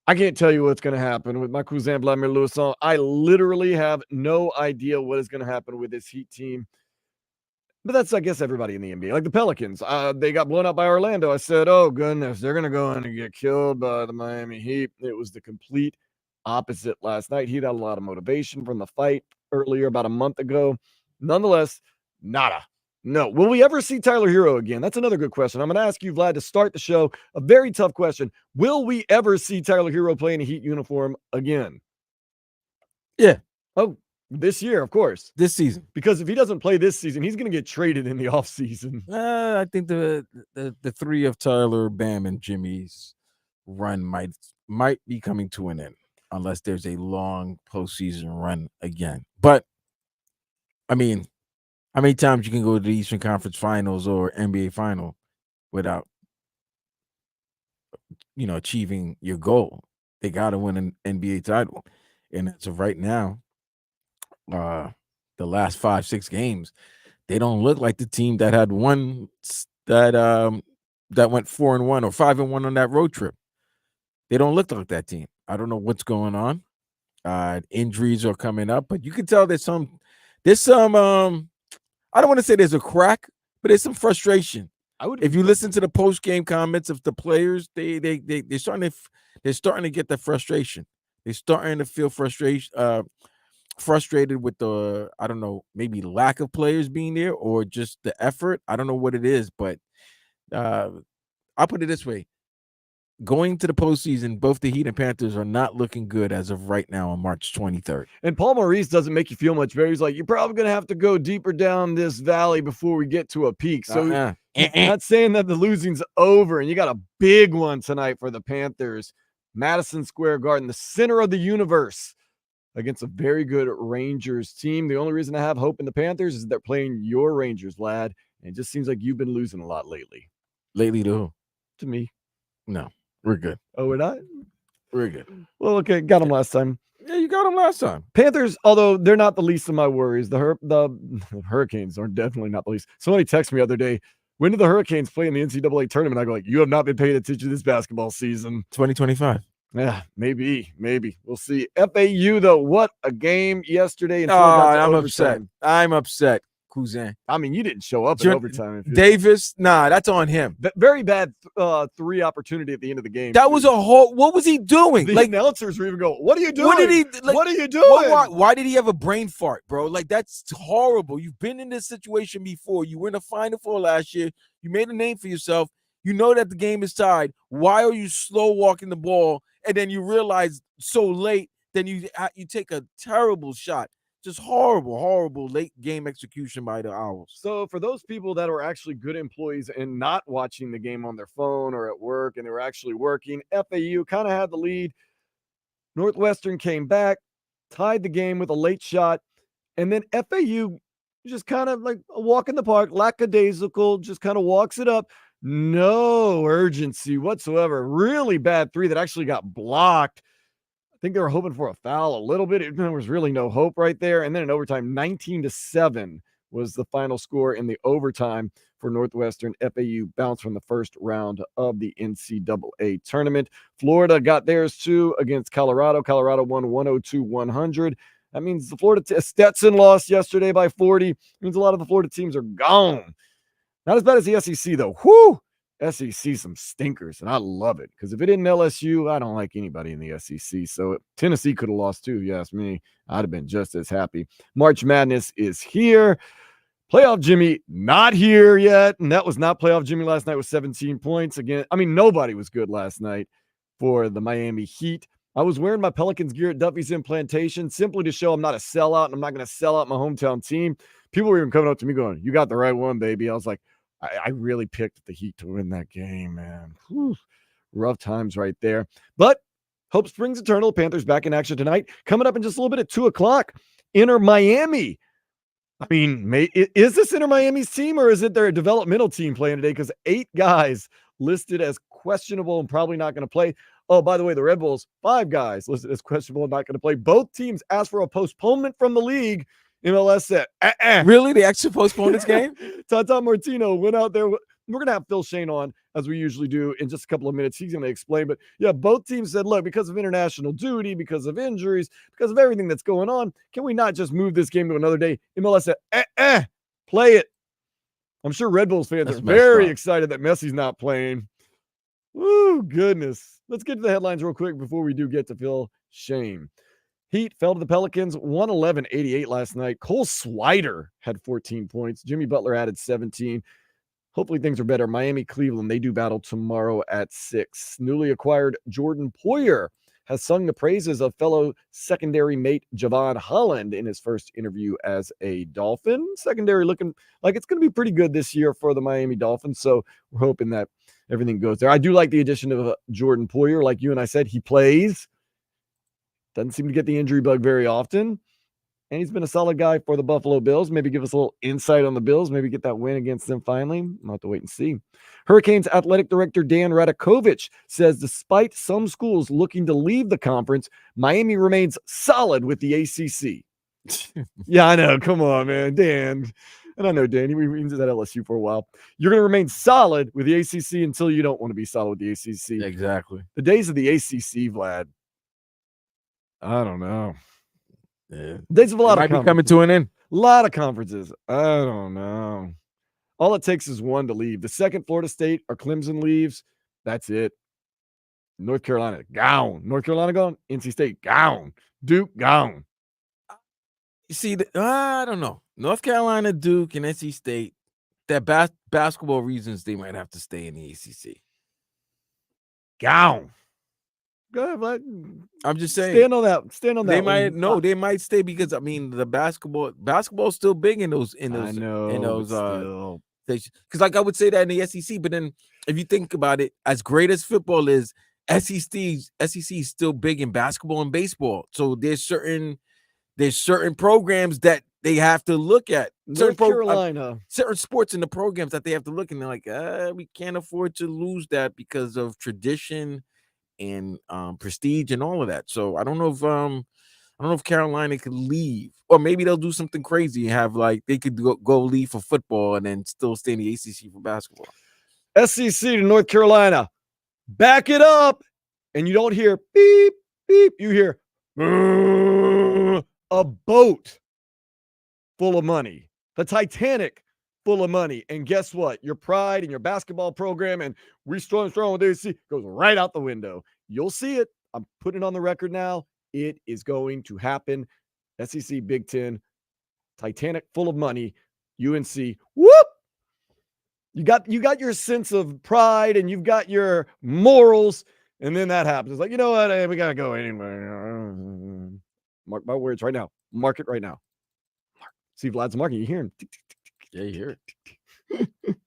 I can't tell you what's going to happen with my cousin Vladimir Luisson. I literally have no idea what is going to happen with this Heat team. But that's, I guess, everybody in the NBA. Like the Pelicans, they got blown out by Orlando. I said, oh, goodness, they're going to go in and get killed by the Miami Heat. It was the complete opposite last night. He had a lot of motivation from the fight earlier about a month ago. Nonetheless, nada. No. Will we ever see Tyler Hero again? That's another good question. I'm going to ask you, Vlad, to start the show. A very tough question. Will we ever see Tyler Hero play in a Heat uniform again? Yeah. Oh, this year, of course. This season. Because if he doesn't play this season, he's going to get traded in the offseason. I think the three of Tyler, Bam, and Jimmy's run might be coming to an end unless there's a long postseason run again. But, I mean, how many times you can go to the Eastern Conference Finals or NBA Final without, achieving your goal? They got to win an NBA title. And as of right now, the last 5-6 games, they don't look like the team that had won that went 4-1 or 5-1 on that road trip. They don't look like that team. I don't know what's going on. Injuries are coming up, but you can tell there's some I don't want to say there's a crack, but there's some frustration. If you listen to the post-game comments of the players, they're starting to get the frustration. They're starting to feel frustrated with the, I don't know, maybe lack of players being there or just the effort. I don't know what it is, but I'll put it this way. Going to the postseason, both the Heat and Panthers are not looking good as of right now on March 23rd. And Paul Maurice doesn't make you feel much better. He's like, you're probably going to have to go deeper down this valley before we get to a peak. So not saying that the losing's over, and you got a big one tonight for the Panthers. Madison Square Garden, the center of the universe, against a very good Rangers team. The only reason I have hope in the Panthers is they're playing your Rangers, lad. And it just seems like you've been losing a lot lately. Lately to who? To me. No, we're good. Oh, we're not? We're good. Well, okay, got them last time. Yeah, you got them last time. Panthers, although they're not the least of my worries, the Hurricanes are definitely not the least. Somebody texted me the other day, when do the Hurricanes play in the NCAA tournament? I go like, you have not been paying attention to this basketball season. 2025. Yeah, maybe. We'll see. FAU, though, what a game yesterday. I'm upset. I'm upset, cousin. I mean, you didn't show up in overtime. Davis, that's on him. Very bad 3 opportunity at the end of the game. That was what was he doing? The announcers were even going, what are you doing? What are you doing? Why did he have a brain fart, bro? Like, that's horrible. You've been in this situation before. You were in the Final Four last year. You made a name for yourself. You know that the game is tied. Why are you slow walking the ball? And then you realize so late, then you take a terrible shot. Just horrible late game execution by the Owls. So for those people that are actually good employees and not watching the game on their phone or at work, and they were actually working, FAU kind of had the lead. Northwestern came back, tied the game with a late shot, and then FAU just kind of like a walk in the park, lackadaisical, just kind of walks it up. No urgency whatsoever. Really bad 3 that actually got blocked. I think they were hoping for a foul a little bit. There was really no hope right there. And then in overtime, 19-7 was the final score in the overtime for Northwestern. FAU bounced from the first round of the NCAA tournament. Florida got theirs too against Colorado. Colorado won 102-100. That means the Florida Stetson lost yesterday by 40. It means a lot of the Florida teams are gone. Not as bad as the SEC, though. Whoo! SEC, some stinkers, and I love it. Because if it isn't LSU, I don't like anybody in the SEC. So Tennessee could have lost, too. You ask me. I'd have been just as happy. March Madness is here. Playoff Jimmy, not here yet. And that was not playoff Jimmy last night with 17 points. Again, I mean, nobody was good last night for the Miami Heat. I was wearing my Pelicans gear at Duffy's Implantation simply to show I'm not a sellout, and I'm not going to sell out my hometown team. People were even coming up to me going, you got the right one, baby. I was like, I really picked the Heat to win that game, man. Whew. Rough times right there. But hope springs eternal. Panthers back in action tonight. Coming up in just a little bit at 2 o'clock. Inter Miami. I mean, is this Inter Miami's team, or is it their developmental team playing today? Because 8 guys listed as questionable and probably not going to play. Oh, by the way, the Red Bulls, 5 guys listed as questionable and not going to play. Both teams asked for a postponement from the league. MLS said, Really? They actually postponed this game? Tata Martino went out there. We're going to have Phil Schoen on, as we usually do, in just a couple of minutes. He's going to explain. But yeah, both teams said, look, because of international duty, because of injuries, because of everything that's going on, can we not just move this game to another day? MLS said, play it. I'm sure Red Bulls fans are very excited that Messi's not playing. Woo, goodness. Let's get to the headlines real quick before we do get to Phil Schoen. Heat fell to the Pelicans 111-88 last night. Cole Swider had 14 points. Jimmy Butler added 17. Hopefully things are better. Miami, Cleveland, they do battle tomorrow at 6. Newly acquired Jordan Poyer has sung the praises of fellow secondary mate Javon Holland in his first interview as a Dolphin. Secondary looking like it's going to be pretty good this year for the Miami Dolphins, so we're hoping that everything goes there. I do like the addition of Jordan Poyer. Like you and I said, he plays. Doesn't seem to get the injury bug very often. And he's been a solid guy for the Buffalo Bills. Maybe give us a little insight on the Bills. Maybe get that win against them finally. I'll have to wait and see. Hurricanes athletic director Dan Radakovich says despite some schools looking to leave the conference, Miami remains solid with the ACC. Yeah, I know. Come on, man. Dan. And I know, Danny, we was at LSU for a while. You're going to remain solid with the ACC until you don't want to be solid with the ACC. Exactly. The days of the ACC, Vlad. I don't know. Yeah. Days of a lot might of be coming to an end. A lot of conferences. I don't know. All it takes is one to leave. The second Florida State or Clemson leaves, that's it. North Carolina, gone. North Carolina gone. NC State, gone. Duke, gone. You see, I don't know. North Carolina, Duke, and NC State, that basketball reasons, they might have to stay in the ACC. Gone. Go ahead, Vlad. I'm just saying. Stand on that. They might they might stay because I mean the basketball's still big in those because like I would say that in the SEC, but then if you think about it, as great as football is, SEC is still big in basketball and baseball. So there's certain programs that they have to look at. North Carolina, certain sports in the programs that they have to look, and they're like, we can't afford to lose that because of tradition and prestige and all of that. So I don't know if Carolina could leave, or maybe they'll do something crazy and have like they could go leave for football and then still stay in the ACC for basketball. SEC to North Carolina, back it up, and you don't hear beep beep. You hear a boat full of money, the Titanic full of money, and guess what? Your pride and your basketball program and we strong with ACC goes right out the window. You'll see it. I'm putting it on the record now. It is going to happen. SEC, Big Ten, Titanic full of money, UNC. Whoop! You got your sense of pride and you've got your morals, and then that happens. It's like, you know what? We gotta go anyway. Mark my words right now. Mark it right now. See Vlad's marking. You hear him? Yeah, you hear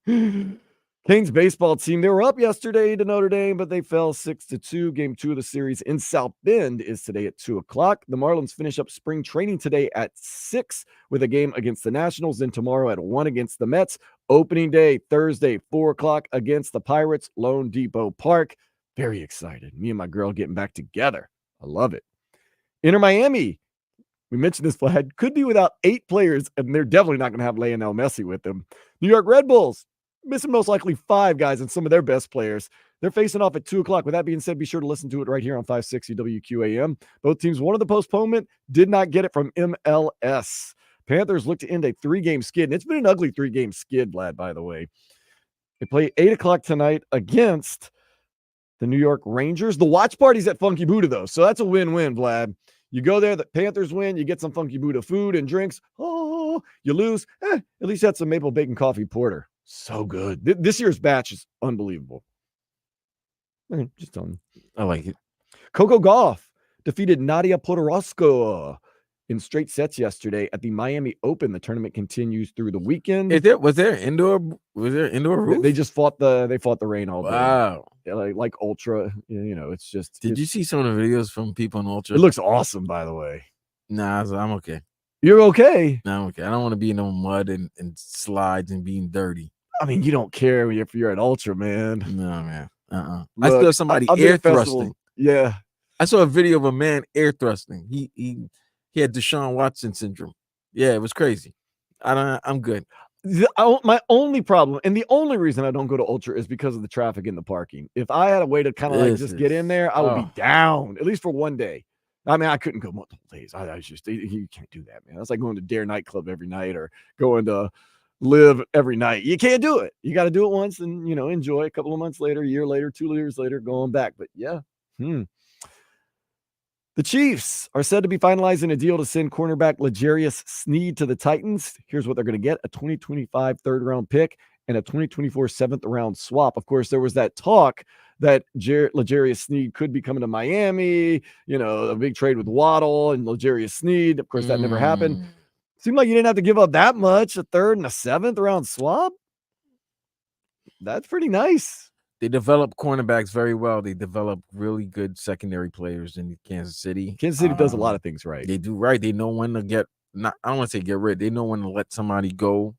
it. Canes baseball team, they were up yesterday to Notre Dame, but they fell 6-2. Game 2 of the series in South Bend is today at 2:00. The Marlins finish up spring training today at 6 with a game against the Nationals, then tomorrow at 1 against the Mets. Opening day, Thursday, 4:00 against the Pirates, Lone Depot Park. Very excited. Me and my girl getting back together. I love it. Inter Miami, we mentioned this, Vlad, could be without 8 players, and they're definitely not going to have Lionel Messi with them. New York Red Bulls, missing most likely 5 guys and some of their best players. They're facing off at 2:00. With that being said, be sure to listen to it right here on 560 WQAM. Both teams wanted the postponement, did not get it from MLS. Panthers look to end a 3-game skid, and it's been an ugly 3-game skid, Vlad, by the way. They play 8:00 tonight against the New York Rangers. The watch party's at Funky Buddha, though, so that's a win-win, Vlad. You go there, the Panthers win, you get some Funky Buddha food and drinks. Oh, you lose. At least you had some maple bacon coffee porter. So good. This year's batch is unbelievable. Just telling you. I like it. Coco Gauff defeated Nadia Podoroska in straight sets yesterday at the Miami Open. The tournament continues through the weekend. Was there indoor roof? They just fought the rain all day. Wow. Like Ultra, it's just. Did you see some of the videos from people on Ultra? It looks awesome, by the way. Nah, I'm okay. You're okay? No, I'm okay. I don't want to be in no mud and slides and being dirty. I mean, you don't care if you're at Ultra, man. No, man. I saw somebody air thrusting. Yeah. I saw a video of a man air thrusting. He had Deshaun Watson syndrome. Yeah, it was crazy. I'm good. My only problem, and the only reason I don't go to Ultra is because of the traffic in the parking. If I had a way to kind of like This just get in is there, I would be down at least for one day. I mean, I couldn't go multiple days. I was just you can't do that, man. That's like going to Dare nightclub every night or going to Live every night. You can't do it. You got to do it once and enjoy. A couple of months later, a year later, 2 years later, going back. But yeah. The Chiefs are said to be finalizing a deal to send cornerback L'Jarius Sneed to the Titans. Here's what they're going to get: a 2025 third-round pick and a 2024 seventh-round swap. Of course, there was that talk that L'Jarius Sneed could be coming to Miami, a big trade with Waddle and L'Jarius Sneed. Of course, that never happened. Seemed like you didn't have to give up that much, a third and a seventh-round swap. That's pretty nice. They develop cornerbacks very well. They develop really good secondary players in Kansas City. Kansas City does a lot of things right. They do right. They know when to I don't want to say get rid. They know when to let somebody go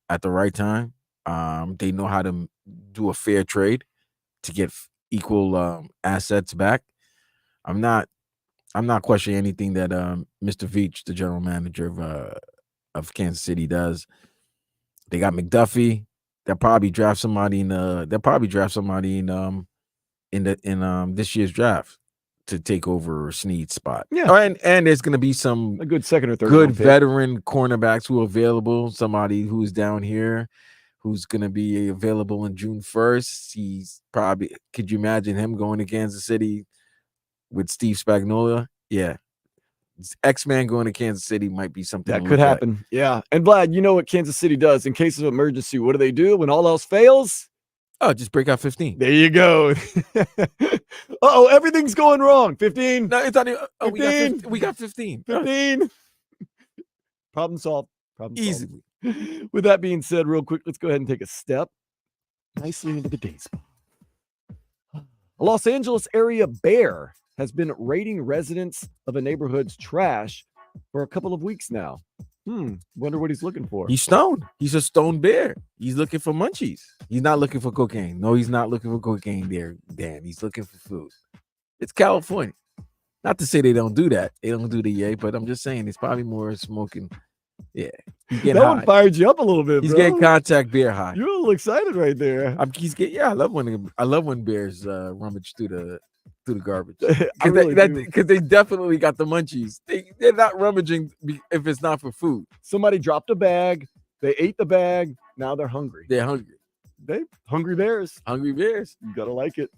at the right time. They know how to do a fair trade to get equal assets back. I'm not questioning anything that Mr. Veach, the general manager of Kansas City, does. They got McDuffie. They'll probably draft somebody in this year's draft to take over Snead's spot. Yeah. And there's gonna be a good second or third good veteran cornerbacks who are available. Somebody who's down here who's gonna be available in June 1st. He's probably, could you imagine him going to Kansas City with Steve Spagnuolo? Yeah. X-Man going to Kansas City might be something that could happen. Yeah. And Vlad, you know what Kansas City does in case of emergency? What do when all else fails? Oh, just break out 15. There you go. Uh-oh, everything's going wrong. 15. No, it's not even. Oh, 15. We got 15. 15. Problem solved. Easily. With that being said, real quick, let's go ahead and take a step nicely into the day spa. A Los Angeles area bear has been raiding residents of a neighborhood's trash for a couple of weeks now. Wonder what he's looking for. He's stoned. He's a stoned bear. He's looking for munchies. He's not looking for cocaine. No, he's not looking for cocaine there, Dan. He's looking for food. It's California. Not to say they don't do that. They don't do the yay, but I'm just saying it's probably more smoking. Yeah. That one fired you up a little bit, He's bro. getting contact bear high. You're a little excited right there. I love when bears rummage through the garbage. Because they definitely got the munchies. They're not rummaging if it's not for food. Somebody dropped a bag. They ate the bag. Now they're hungry. They're hungry. Hungry bears. Hungry bears. You gotta like it.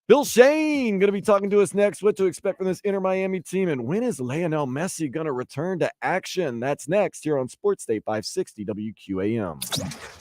Phil Schoen going to be talking to us next. What to expect from this Inter Miami team, and when is Lionel Messi going to return to action? That's next here on Sports Day 560 WQAM.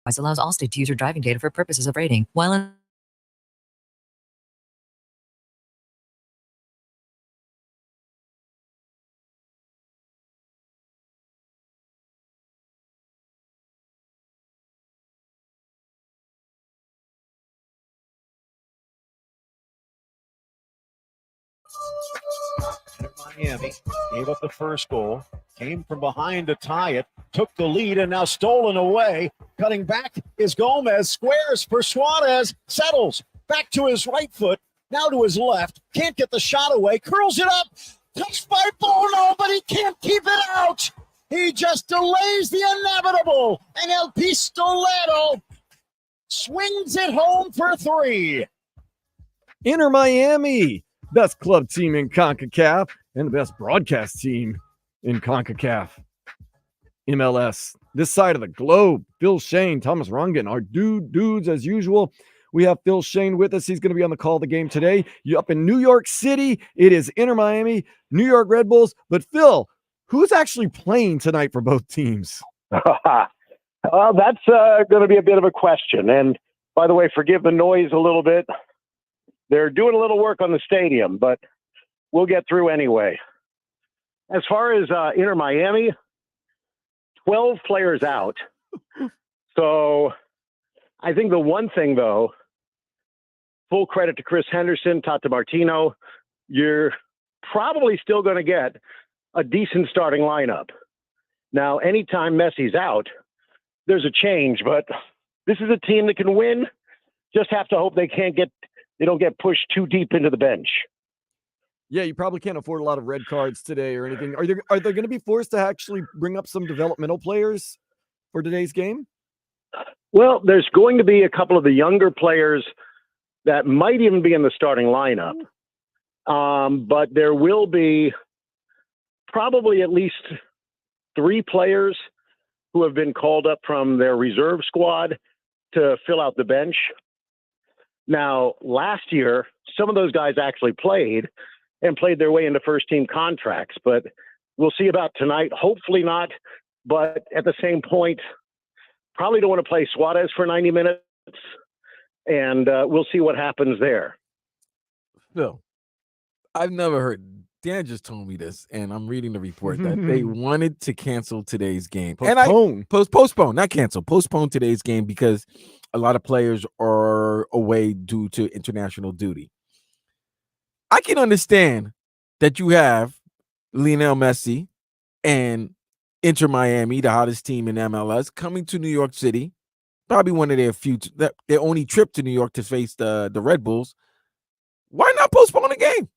allows Allstate to use your driving data for purposes of rating. While in Miami gave up the first goal, came from behind to tie it, took the lead, and now stolen away. Cutting back is Gomez, squares for Suarez, settles back to his right foot, now to his left, can't get the shot away, curls it up, touched by Bono, but he can't keep it out. He just delays the inevitable, and El Pistoletto swings it home for three. Inter Miami, best club team in CONCACAF and the best broadcast team in CONCACAF. MLS, this side of the globe. Phil Schoen, Thomas Rungan, our dudes as usual. We have Phil Schoen with us. He's going to be on the call of the game today. You're up in New York City. It is Inter Miami, New York Red Bulls. But Phil, who's actually playing tonight for both teams? Well, that's going to be a bit of a question. And by the way, forgive the noise a little bit. They're doing a little work on the stadium, but we'll get through anyway. As far as Inter Miami, 12 players out. So I think the one thing, though, full credit to Chris Henderson, Tata Martino, you're probably still going to get a decent starting lineup. Now, anytime Messi's out, there's a change, but this is a team that can win. Just have to hope they don't get pushed too deep into the bench. Yeah, you probably can't afford a lot of red cards today or anything. Are they going to be forced to actually bring up some developmental players for today's game? Well, there's going to be a couple of the younger players that might even be in the starting lineup. But there will be probably at least 3 players who have been called up from their reserve squad to fill out the bench. Now, last year, some of those guys actually played their way into first-team contracts, but we'll see about tonight. Hopefully not, but at the same point, probably don't want to play Suarez for 90 minutes, and we'll see what happens there. Phil, I've never heard. Dan just told me this, and I'm reading the report that they wanted to cancel today's game. Postpone, not cancel. Postpone today's game because a lot of players are away due to international duty. I can understand that you have Lionel Messi and Inter Miami, the hottest team in MLS, coming to New York City, probably one of their only trip to New York to face the Red Bulls. Why not postpone the game?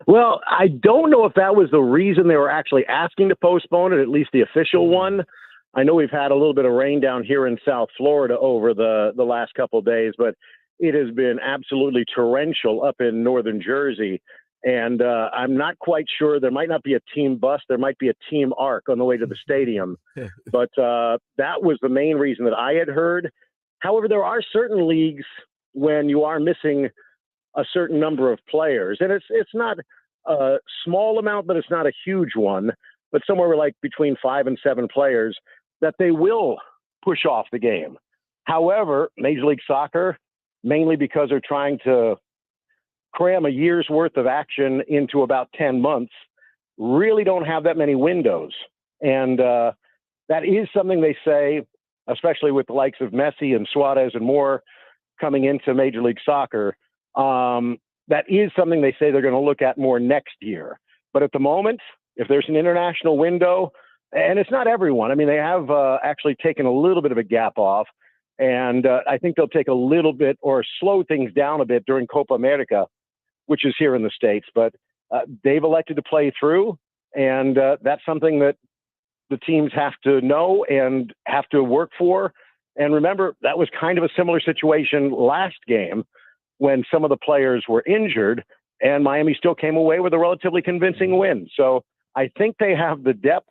Well, I don't know if that was the reason they were actually asking to postpone it, at least the official one. I know we've had a little bit of rain down here in South Florida over the last couple of days, but it has been absolutely torrential up in northern Jersey. And I'm not quite sure. There might not be a team bus. There might be a team arc on the way to the stadium. But that was the main reason that I had heard. However, there are certain leagues when you are missing a certain number of players. And it's not a small amount, but it's not a huge one. But somewhere like between 5 and 7 players that they will push off the game. However, Major League Soccer, mainly because they're trying to cram a year's worth of action into about 10 months, really don't have that many windows. And that is something they say, especially with the likes of Messi and Suarez and more coming into Major League Soccer, that is something they say they're going to look at more next year. But at the moment, if there's an international window, and it's not everyone. I mean, they have actually taken a little bit of a gap off, and I think they'll take a little bit or slow things down a bit during Copa America, which is here in the States. But they've elected to play through, and that's something that the teams have to know and have to work for. And remember, that was kind of a similar situation last game when some of the players were injured, and Miami still came away with a relatively convincing win. So I think they have the depth.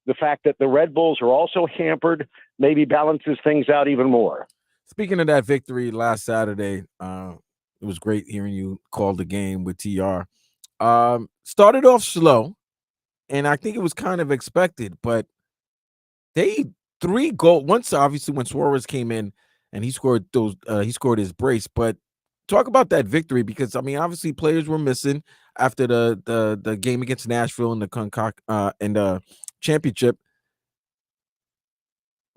The fact that the Red Bulls are also hampered maybe balances things out even more. Speaking of that victory last Saturday, it was great hearing you call the game with TR. Started off slow, and I think it was kind of expected, but they 3 goal. Once obviously when Suarez came in and he scored his brace, but talk about that victory because I mean obviously players were missing after the game against Nashville in the championship.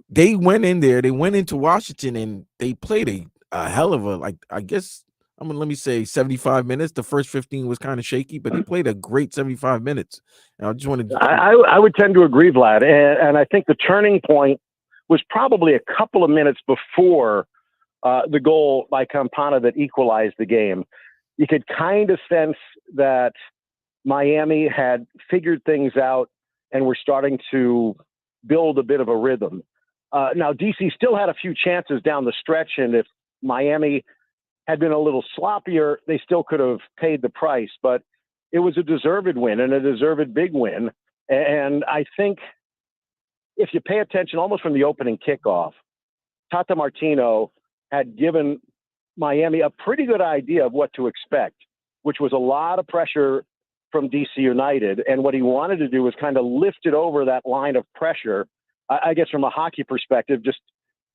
They went in there, they went into Washington and they played a hell of a, like, I guess, let me say 75 minutes. The first 15 was kind of shaky, but they played a great 75 minutes. And I just wanted to, I would tend to agree, Vlad. And I think the turning point was probably a couple of minutes before the goal by Campana that equalized the game. You could kind of sense that Miami had figured things out and were starting to build a bit of a rhythm. Now, DC still had a few chances down the stretch, and if Miami had been a little sloppier, they still could have paid the price. But it was a deserved win and a deserved big win. And I think if you pay attention almost from the opening kickoff, Tata Martino had given Miami a pretty good idea of what to expect, which was a lot of pressure from DC United. And what he wanted to do was kind of lift it over that line of pressure. I guess from a hockey perspective, just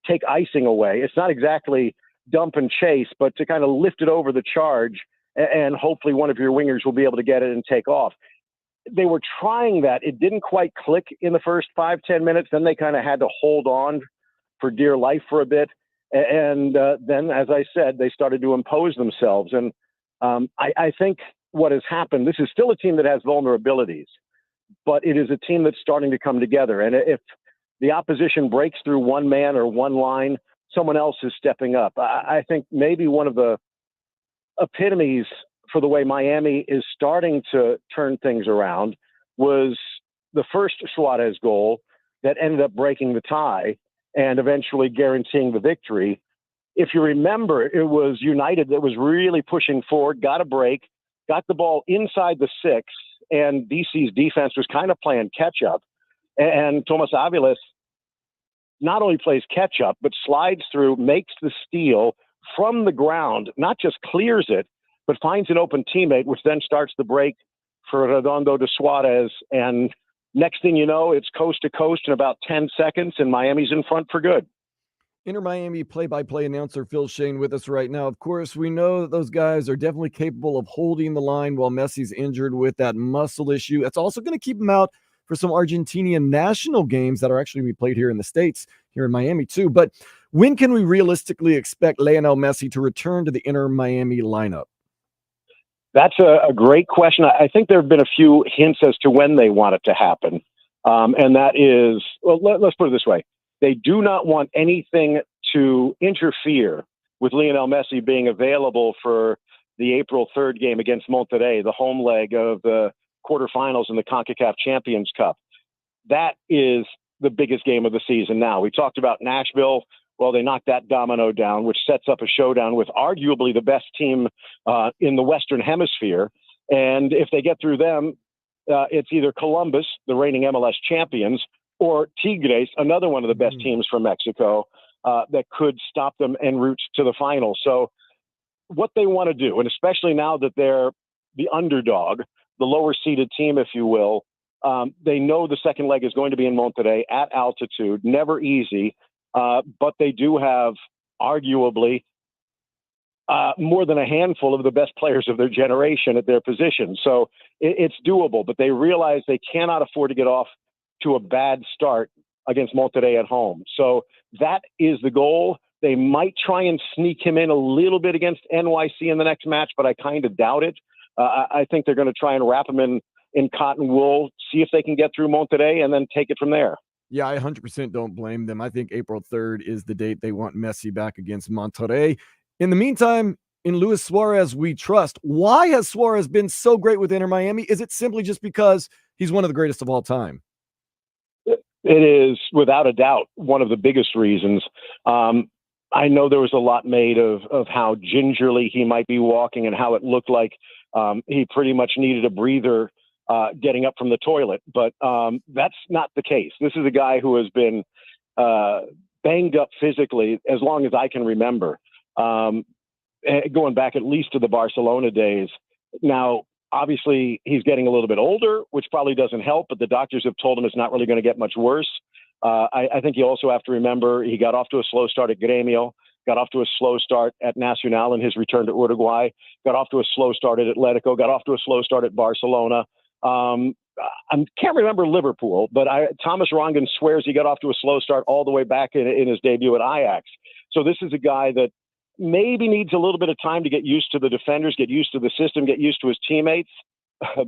take icing away. It's not exactly dump and chase, but to kind of lift it over the charge, and hopefully one of your wingers will be able to get it and take off. They were trying that. It didn't quite click in the first 5-10 minutes. Then they kind of had to hold on for dear life for a bit. And then, as I said, they started to impose themselves. And I think what has happened, this is still a team that has vulnerabilities, but it is a team that's starting to come together. And if the opposition breaks through one man or one line, someone else is stepping up. I think maybe one of the epitomes for the way Miami is starting to turn things around was the first Suarez goal that ended up breaking the tie and eventually guaranteeing the victory. If you remember, it was United that was really pushing forward, got a break, got the ball inside the 6, and DC's defense was kind of playing catch up. And Thomas Aviles not only plays catch up, but slides through, makes the steal from the ground, not just clears it, but finds an open teammate, which then starts the break for Redondo de Suarez. And next thing you know, it's coast to coast in about 10 seconds, and Miami's in front for good. Inter Miami play-by-play announcer Phil Schoen with us right now. Of course, we know that those guys are definitely capable of holding the line while Messi's injured with that muscle issue. That's also going to keep him out for some Argentinian national games that are actually going to be played here in the States, here in Miami too. But when can we realistically expect Lionel Messi to return to the Inter Miami lineup? That's a great question. I think there have been a few hints as to when they want it to happen. And that is, well, let's put it this way. They do not want anything to interfere with Lionel Messi being available for the April 3rd game against Monterrey, the home leg of the quarterfinals in the CONCACAF Champions Cup. That is the biggest game of the season now. We talked about Nashville. Well, they knocked that domino down, which sets up a showdown with arguably the best team in the Western Hemisphere. And if they get through them, it's either Columbus, the reigning MLS champions, or Tigres, another one of the best teams from Mexico, that could stop them en route to the final. So what they want to do, and especially now that they're the underdog, the lower-seeded team, if you will, they know the second leg is going to be in Monterrey at altitude, never easy, but they do have arguably more than a handful of the best players of their generation at their position. So it's doable, but they realize they cannot afford to get off to a bad start against Monterrey at home. So that is the goal. They might try and sneak him in a little bit against NYC in the next match, but I kind of doubt it. I think they're going to try and wrap him in cotton wool, see if they can get through Monterrey, and then take it from there. Yeah, I 100% don't blame them. I think April 3rd is the date they want Messi back against Monterrey. In the meantime, in Luis Suarez, we trust. Why has Suarez been so great with Inter Miami? Is it simply just because he's one of the greatest of all time? It is, without a doubt, one of the biggest reasons. I know there was a lot made of how gingerly he might be walking and how it looked like he pretty much needed a breather getting up from the toilet. But that's not the case. This is a guy who has been banged up physically as long as I can remember, going back at least to the Barcelona days. Now, obviously, he's getting a little bit older, which probably doesn't help, but the doctors have told him it's not really going to get much worse. I think you also have to remember he got off to a slow start at Grêmio, got off to a slow start at Nacional in his return to Uruguay, got off to a slow start at Atletico, got off to a slow start at Barcelona. I can't remember Liverpool, but Thomas Rongen swears he got off to a slow start all the way back in his debut at Ajax. So this is a guy that maybe needs a little bit of time to get used to the defenders, get used to the system, get used to his teammates.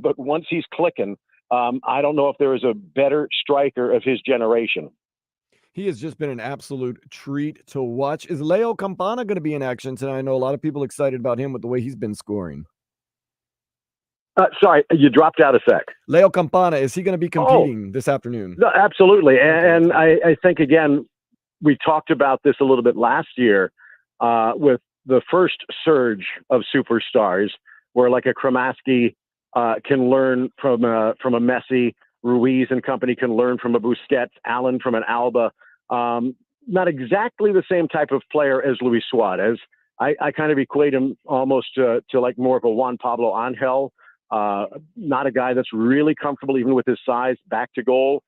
But once he's clicking, I don't know if there is a better striker of his generation. He has just been an absolute treat to watch. Is Leo Campana going to be in action tonight? I know a lot of people excited about him with the way he's been scoring. Sorry, you dropped out a sec. Leo Campana, is he going to be competing this afternoon? No, absolutely. And I think, again, we talked about this a little bit last year with the first surge of superstars where like a Kramaski can learn from a Messi, Ruiz and company can learn from a Busquets, Allen from an Alba. Not exactly the same type of player as Luis Suarez. I kind of equate him almost to like more of a Juan Pablo Angel. Not a guy that's really comfortable even with his size back to goal.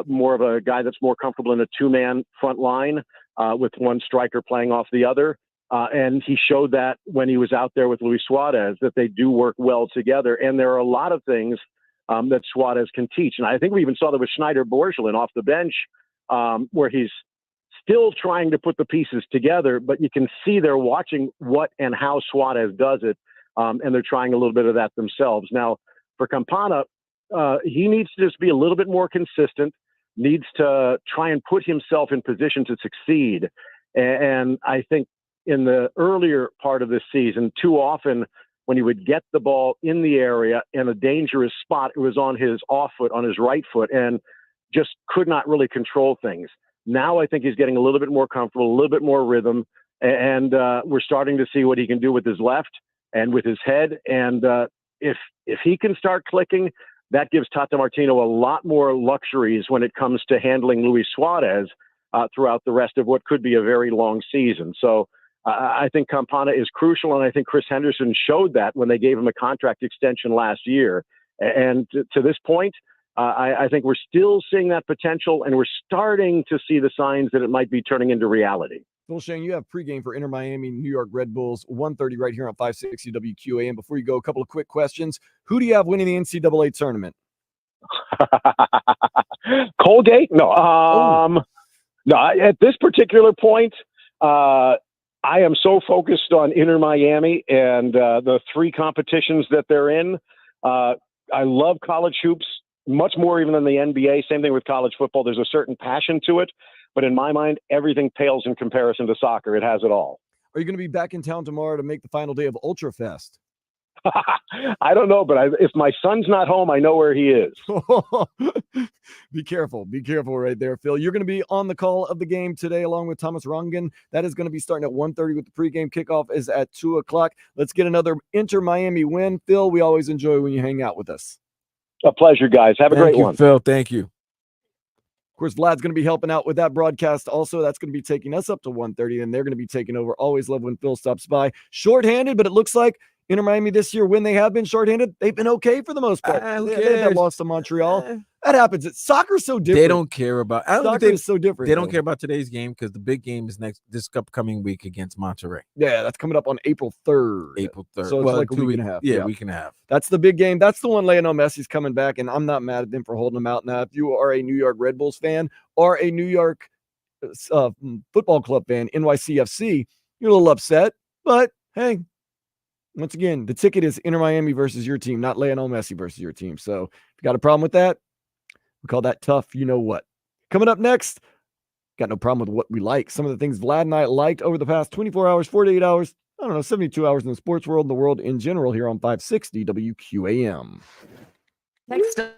More of a guy that's more comfortable in a two-man front line with one striker playing off the other. And he showed that when he was out there with Luis Suarez, that they do work well together. And there are a lot of things that Suarez can teach. And I think we even saw that with Schneider Borgelin off the bench, where he's still trying to put the pieces together, but you can see they're watching what and how Suarez does it. And they're trying a little bit of that themselves. Now, for Campana, he needs to just be a little bit more consistent, needs to try and put himself in position to succeed. And I think in the earlier part of this season, too often when he would get the ball in the area in a dangerous spot, it was on his off foot, on his right foot, and just could not really control things. Now I think he's getting a little bit more comfortable, a little bit more rhythm, and we're starting to see what he can do with his left and with his head. And if he can start clicking, that gives Tata Martino a lot more luxuries when it comes to handling Luis Suarez throughout the rest of what could be a very long season. So I think Campana is crucial, and I think Chris Henderson showed that when they gave him a contract extension last year. And to this point, I think we're still seeing that potential, and we're starting to see the signs that it might be turning into reality. Phil Schoen, you have pregame for Inter Miami, New York Red Bulls, 1:30 right here on 560 WQAM. Before you go, a couple of quick questions. Who do you have winning the NCAA tournament? Colgate? No. No. At this particular point, I am so focused on Inter Miami and the three competitions that they're in. I love college hoops much more even than the NBA. Same thing with college football. There's a certain passion to it. But in my mind, everything pales in comparison to soccer. It has it all. Are you going to be back in town tomorrow to make the final day of Ultra Fest? I don't know, but if my son's not home, I know where he is. Be careful. Be careful right there, Phil. You're going to be on the call of the game today along with Thomas Rongen. That is going to be starting at 1:30 with the pregame. Kickoff is at 2 o'clock. Let's get another Inter Miami win. Phil, we always enjoy when you hang out with us. A pleasure, guys. Have a great one. Phil. Thank you. Of course, Vlad's going to be helping out with that broadcast. Also, that's going to be taking us up to 1:30, and they're going to be taking over. Always love when Phil stops by. Shorthanded, but it looks like Inter Miami this year, when they have been shorthanded, they've been okay for the most part. They lost to Montreal. That happens. Soccer's so different. They don't care about. Soccer is so different. They don't care about today's game because the big game is this upcoming week against Monterrey. Yeah, that's coming up on April 3rd. April 3rd. So it's like a week and a half. Yeah, week and a half. That's the big game. That's the one Lionel Messi's coming back, and I'm not mad at them for holding him out. Now, if you are a New York Red Bulls fan or a New York football club fan, NYCFC, you're a little upset. But, hey, once again, the ticket is Inter Miami versus your team, not Lionel Messi versus your team. So if you got a problem with that, we call that tough. You know what? Coming up next, got no problem with what we like. Some of the things Vlad and I liked over the past 24 hours, 48 hours, I don't know, 72 hours in the sports world and the world in general here on 560 WQAM. Next up.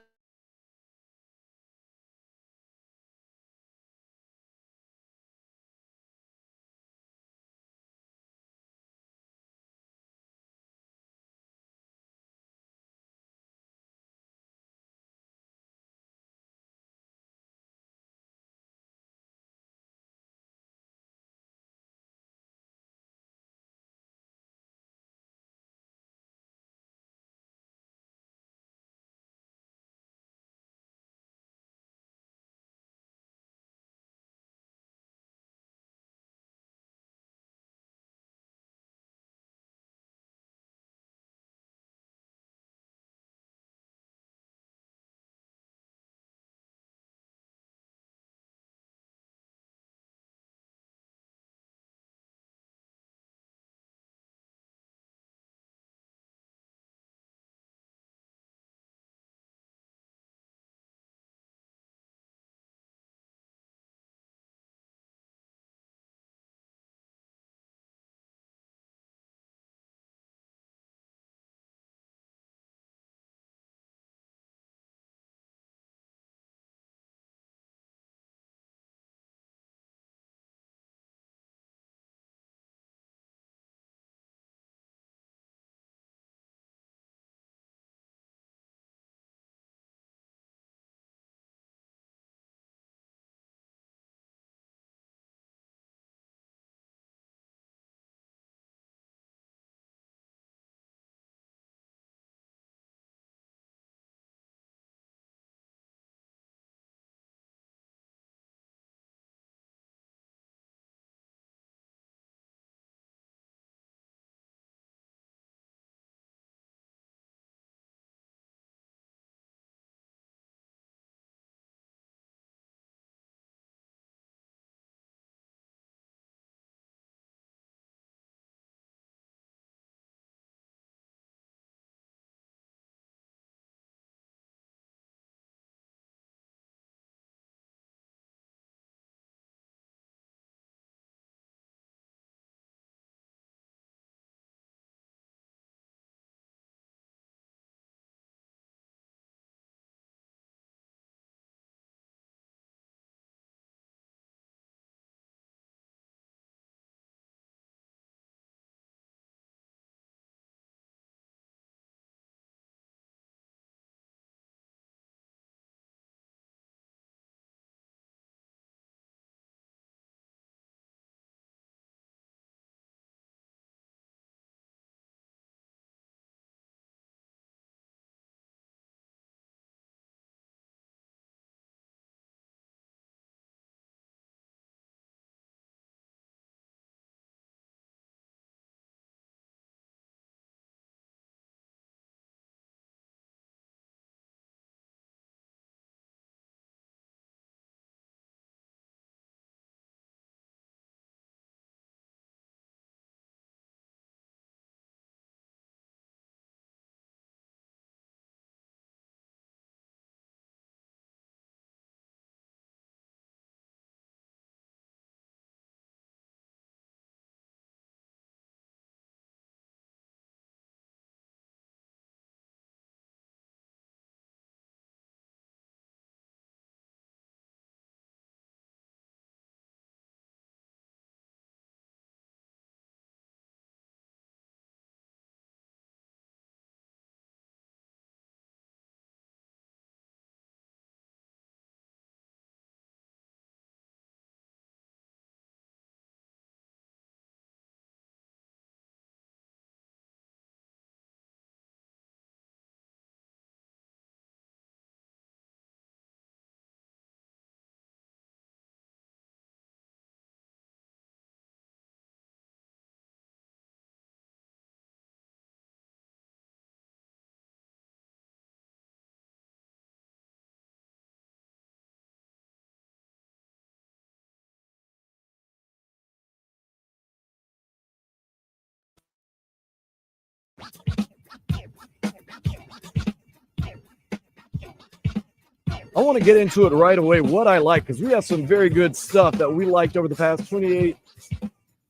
I want to get into it right away, what I like, because we have some very good stuff that we liked over the past 28,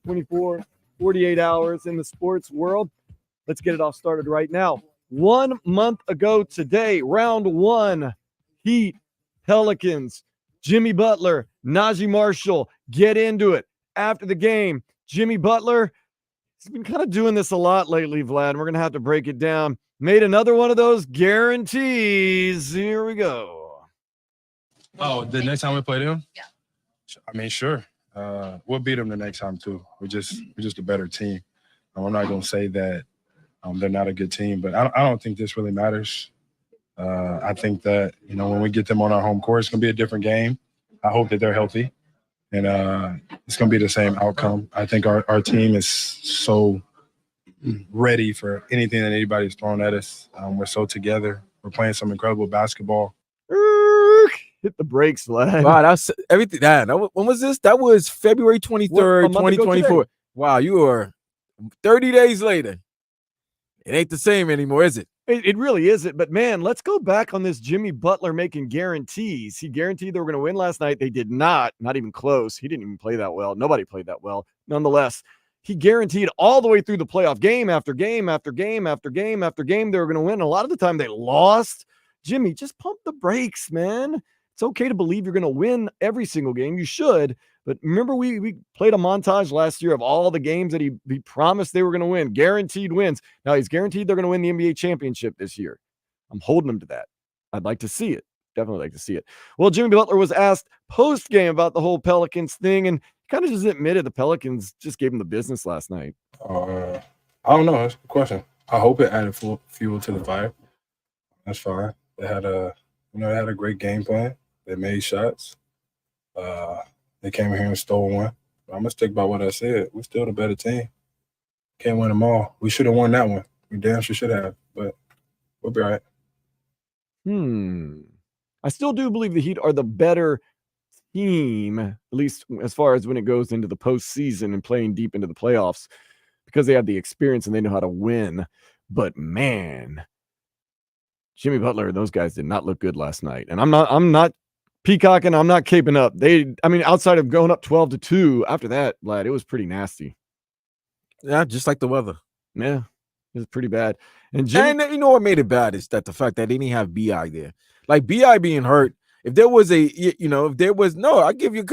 24, 48 hours in the sports world. Let's get it all started right now. 1 month ago today, round one, Heat, Pelicans, Jimmy Butler, Najee Marshall, get into it. After the game, Jimmy Butler, he's been kind of doing this a lot lately, Vlad. We're going to have to break it down. Made another one of those guarantees. Here we go. Oh, the next time we play them? Yeah. I mean, sure. We'll beat them the next time too. We're just a better team. I'm not going to say that they're not a good team, but I don't think this really matters. I think that, when we get them on our home court, it's going to be a different game. I hope that they're healthy, and it's going to be the same outcome. I think our team is so ready for anything that anybody's throwing at us. We're so together. We're playing some incredible basketball. Hit the brakes, Vlad. Wow, that's everything. When was this? That was February 23rd, 2024. Wow, you are 30 days later. It ain't the same anymore, is it? It really isn't. But, man, let's go back on this Jimmy Butler making guarantees. He guaranteed they were going to win last night. They did not even close. He didn't even play that well. Nobody played that well. Nonetheless, he guaranteed all the way through the playoff, game after game after game after game after game, they were going to win. A lot of the time they lost. Jimmy, just pump the brakes, man. It's okay to believe you're going to win every single game. You should. But remember, we played a montage last year of all the games that he promised they were going to win, guaranteed wins. Now, he's guaranteed they're going to win the NBA championship this year. I'm holding him to that. I'd like to see it. Definitely like to see it. Well, Jimmy Butler was asked post-game about the whole Pelicans thing, and kind of just admitted the Pelicans just gave him the business last night. I don't know. That's a good question. I hope it added fuel to the fire. That's fine. They had a great game plan. They made shots. They came here and stole one. I'm going to stick by what I said. We're still the better team. Can't win them all. We should have won that one. We damn sure should have, but we'll be all right. I still do believe the Heat are the better team, at least as far as when it goes into the postseason and playing deep into the playoffs, because they have the experience and they know how to win. But, man, Jimmy Butler and those guys did not look good last night. And I'm not peacocking. I'm not caping up. Outside of going up 12-2, after that, Vlad, it was pretty nasty. Yeah, just like the weather. Yeah, it was pretty bad. And you know what made it bad is that the fact that they didn't have BI there. Like BI being hurt. If there was I give you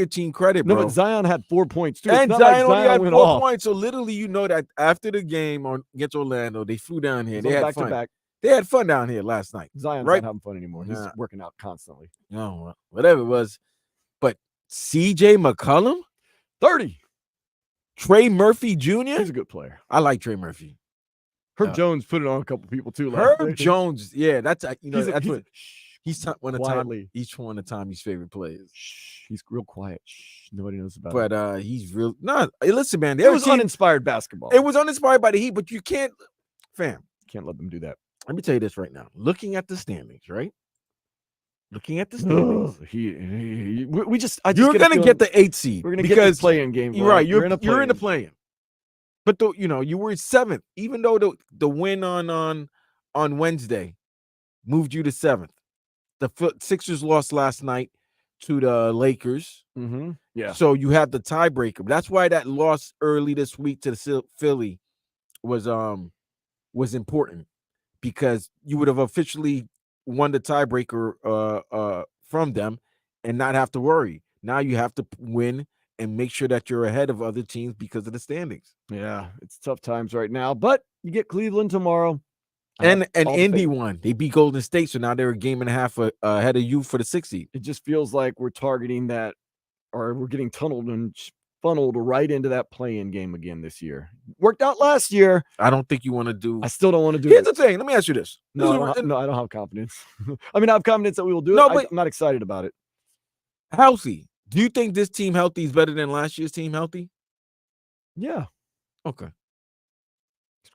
a team credit, bro. No, but Zion had 4 points too. And Zion only had 4 points. So literally, that after the game against Orlando, they flew down here. They had back fun. to back. They had fun down here last night. Zion's right? not having fun anymore. He's working out constantly. No, whatever it was. But CJ McCollum, 30. Trey Murphy Jr. He's a good player. I like Trey Murphy. Herb Jones put it on a couple people too. Herb Jones, yeah, that's he's one of Tommy's favorite players. He's real quiet. Nobody knows about it. But he's real. Listen, man, it was uninspired basketball. It was uninspired by the Heat, but you can't let them do that. Let me tell you this right now. Looking at the standings, right? Looking at the standings, you're gonna get the 8th seed. We're gonna get the play-in game. You're right. You're in the play-in. But you were 7th, even though the win on Wednesday moved you to 7th. The Sixers lost last night to the Lakers. Mm-hmm. Yeah. So you have the tiebreaker. That's why that loss early this week to the Philly was important, because you would have officially won the tiebreaker from them and not have to worry. Now you have to win and make sure that you're ahead of other teams because of the standings. Yeah, it's tough times right now, but you get Cleveland tomorrow. And Indy won. They beat Golden State, so now they're a game and a half ahead of you for the 6th seed. It just feels like we're targeting that, or we're getting tunneled and funneled right into that play-in game again this year. Worked out last year. I don't think you want to do. I still don't want to do Here's it. the thing. Let me ask you this. No, I don't have confidence. I have confidence that we will do it. But I'm not excited about it. Healthy. Do you think this team healthy is better than last year's team healthy? Yeah. Okay.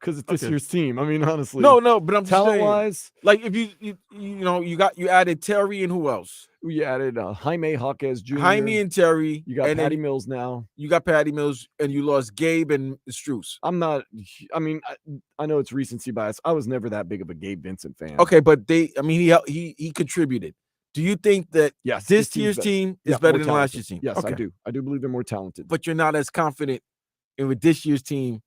because it's this Okay. year's team. I mean, honestly. No, but I'm just talent saying, wise, like if you added Terry and who else? we added Jaime Jaquez Jr. Jaime and Terry. You got and Patty then Mills now. You got Patty Mills, and you lost Gabe and Struce. I mean, I know it's recency bias. I was never that big of a Gabe Vincent fan. Okay, but he contributed. Do you think that Yes, this year's team is better than last year's team? Yes, okay. I do. I do believe they're more talented. But you're not as confident with this year's team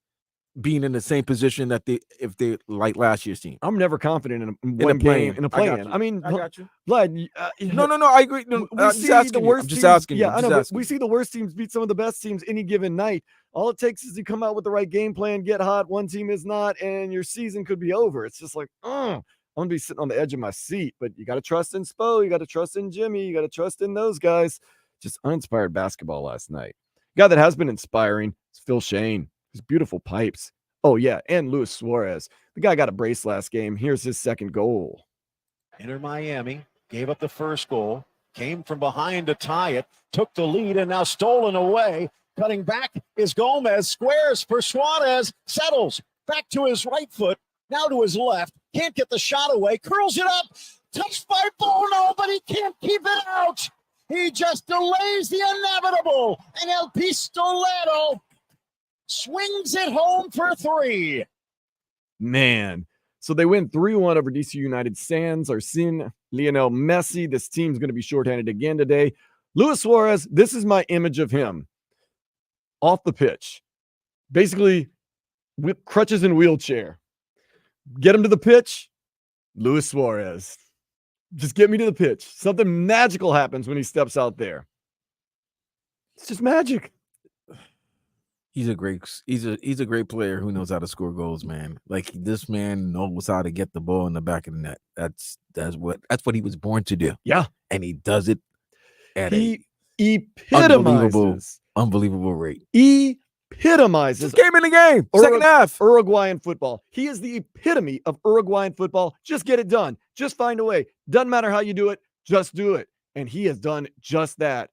being in the same position that if they like last year's team. I'm never confident in a play-in. game in a play-in. got I mean, I got you. Vlad, No, I agree. No, we I'm see just asking the you. worst I'm just teams. asking you. Yeah, I'm I just know, but asking we you. see the worst teams beat some of the best teams any given night. All it takes is you come out with the right game plan, get hot. One team is not, and your season could be over. It's just like, I'm gonna be sitting on the edge of my seat. But you got to trust in Spo. You got to trust in Jimmy. You got to trust in those guys. Just uninspired basketball last night. Guy that has been inspiring is Phil Schoen. His beautiful pipes. Oh, yeah, and Luis Suarez. The guy got a brace last game. Here's his second goal. Inter Miami gave up the first goal, came from behind to tie it, took the lead, and now stolen away. Cutting back is Gomez, squares for Suarez, settles back to his right foot, now to his left, can't get the shot away, curls it up, touched by Bono, but he can't keep it out. He just delays the inevitable, and El Pistoletto swings it home for 3. Man. So they win 3-1 over DC United Sans. Arsene Lionel Messi. This team's going to be shorthanded again today. Luis Suarez, this is my image of him. Off the pitch. Basically, with crutches and wheelchair. Get him to the pitch. Luis Suarez. Just get me to the pitch. Something magical happens when he steps out there. It's just magic. He's a great player who knows how to score goals, man. Like this man knows how to get the ball in the back of the net. That's what he was born to do. Yeah. And he does it at He a unbelievable rate. Epitomizes Just came in the game. Second half. Uruguayan football. He is the epitome of Uruguayan football. Just get it done. Just find a way. Doesn't matter how you do it. Just do it. And he has done just that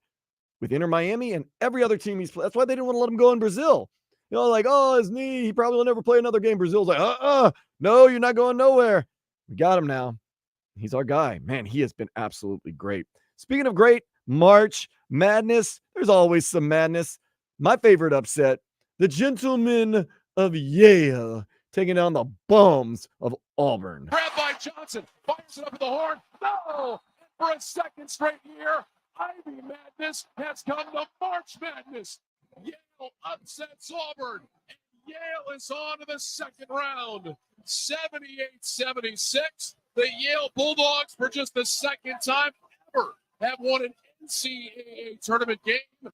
with Inter Miami and every other team he's played. That's why they didn't want to let him go in Brazil. You know, like, oh, his knee. He probably will never play another game. Brazil's like, no, you're not going nowhere. We got him now. He's our guy. Man, he has been absolutely great. Speaking of great, March Madness. There's always some madness. My favorite upset, the gentlemen of Yale taking down the bums of Auburn. Grabbed by Johnson, fires it up at the horn. No! For a second straight year, Ivy Madness has come to March Madness. Yale upsets Auburn, and Yale is on to the second round. 78-76. The Yale Bulldogs, for just the second time ever, have won an NCAA tournament game.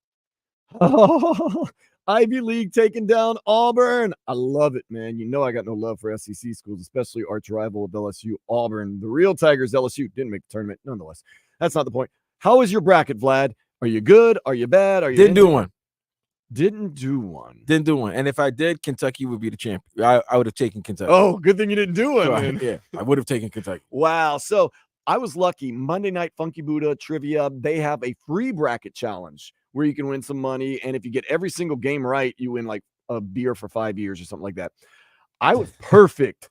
Oh, Ivy League taking down Auburn. I love it, man. You know I got no love for SEC schools, especially arch rival of LSU, Auburn. The real Tigers, LSU, didn't make the tournament. Nonetheless, that's not the point. How is your bracket, Vlad? Are you good? Are you bad? Are you Didn't do one. Didn't do one. Didn't do one. And if I did, Kentucky would be the champion. I would have taken Kentucky. Oh, good thing you didn't do one. So Man. yeah, I would have taken Kentucky. Wow. So I was lucky. Monday Night Funky Buddha Trivia, they have a free bracket challenge where you can win some money. And if you get every single game right, you win like a beer for 5 years or something like that. I was perfect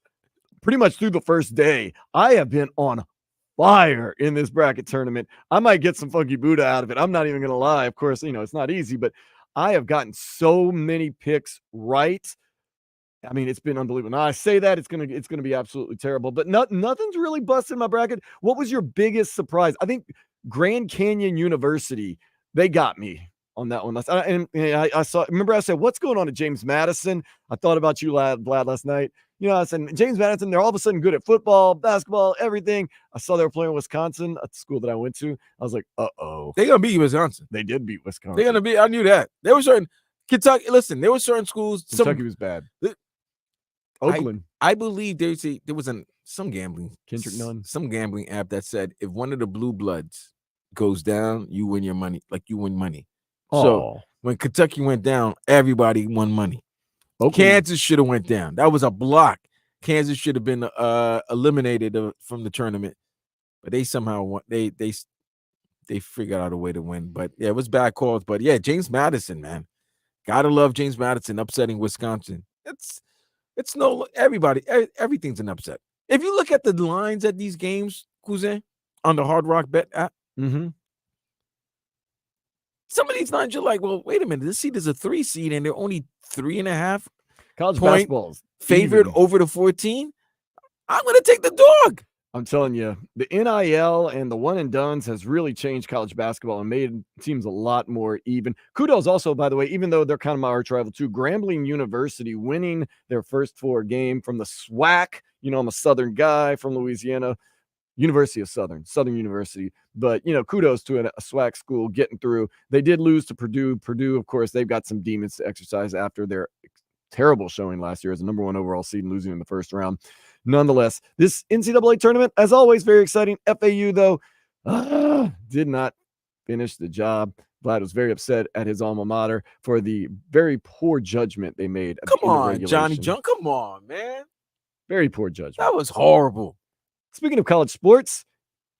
pretty much through the first day. I have been on fire in this bracket tournament. I might get some Funky Buddha out of it. I'm not even going to lie. Of course, you know, it's not easy, but I have gotten so many picks right. I mean, it's been unbelievable. Now I say that it's gonna be absolutely terrible, but nothing's really busted my bracket. What was your biggest surprise? I think Grand Canyon University, they got me on that one. I saw. Remember, I said, "What's going on at James Madison?" I thought about you, Vlad, last night. You know, I said James Madison. They're all of a sudden good at football, basketball, everything. I saw they were playing Wisconsin at the school that I went to. I was like, "Uh-oh." They're gonna beat Wisconsin. They did beat Wisconsin. They're gonna beat. I knew that. There were certain Kentucky. Listen, there were certain schools. Kentucky was bad. Oakland. I believe there was some gambling Kendrick Nunn. some gambling app that said if one of the blue bloods goes down, you win your money. Like you win money. So when Kentucky went down, everybody won money. Oakland. Kansas should have went down. That was a block. Kansas should have been eliminated from the tournament, but they somehow won. They figured out a way to win. But yeah, it was bad calls. But yeah, James Madison, man, gotta love James Madison upsetting Wisconsin. It's no everybody. Everything's an upset. If you look at the lines at these games, Cousin, on the Hard Rock Bet app, some of these lines you're like, well, wait a minute. This seed is a 3 seed, and they're only 3.5 College point basketball's favored even. over the 14. I'm gonna take the dog. I'm telling you, the NIL and the one and dones has really changed college basketball and made teams a lot more even. Kudos also, by the way, even though they're kind of my arch rival too, Grambling University winning their first 4 game from the SWAC. You know, I'm a Southern guy from Louisiana, University of Southern University. But, you know, kudos to a SWAC school getting through. They did lose to Purdue. Purdue, of course, they've got some demons to exercise after their terrible showing last year as a number 1 overall seed and losing in the first round. Nonetheless, this NCAA tournament, as always, very exciting. FAU, though, did not finish the job. Vlad was very upset at his alma mater for the very poor judgment they made. Come on, Johnny Junk. Come on, man. Very poor judgment. That was horrible. Speaking of college sports,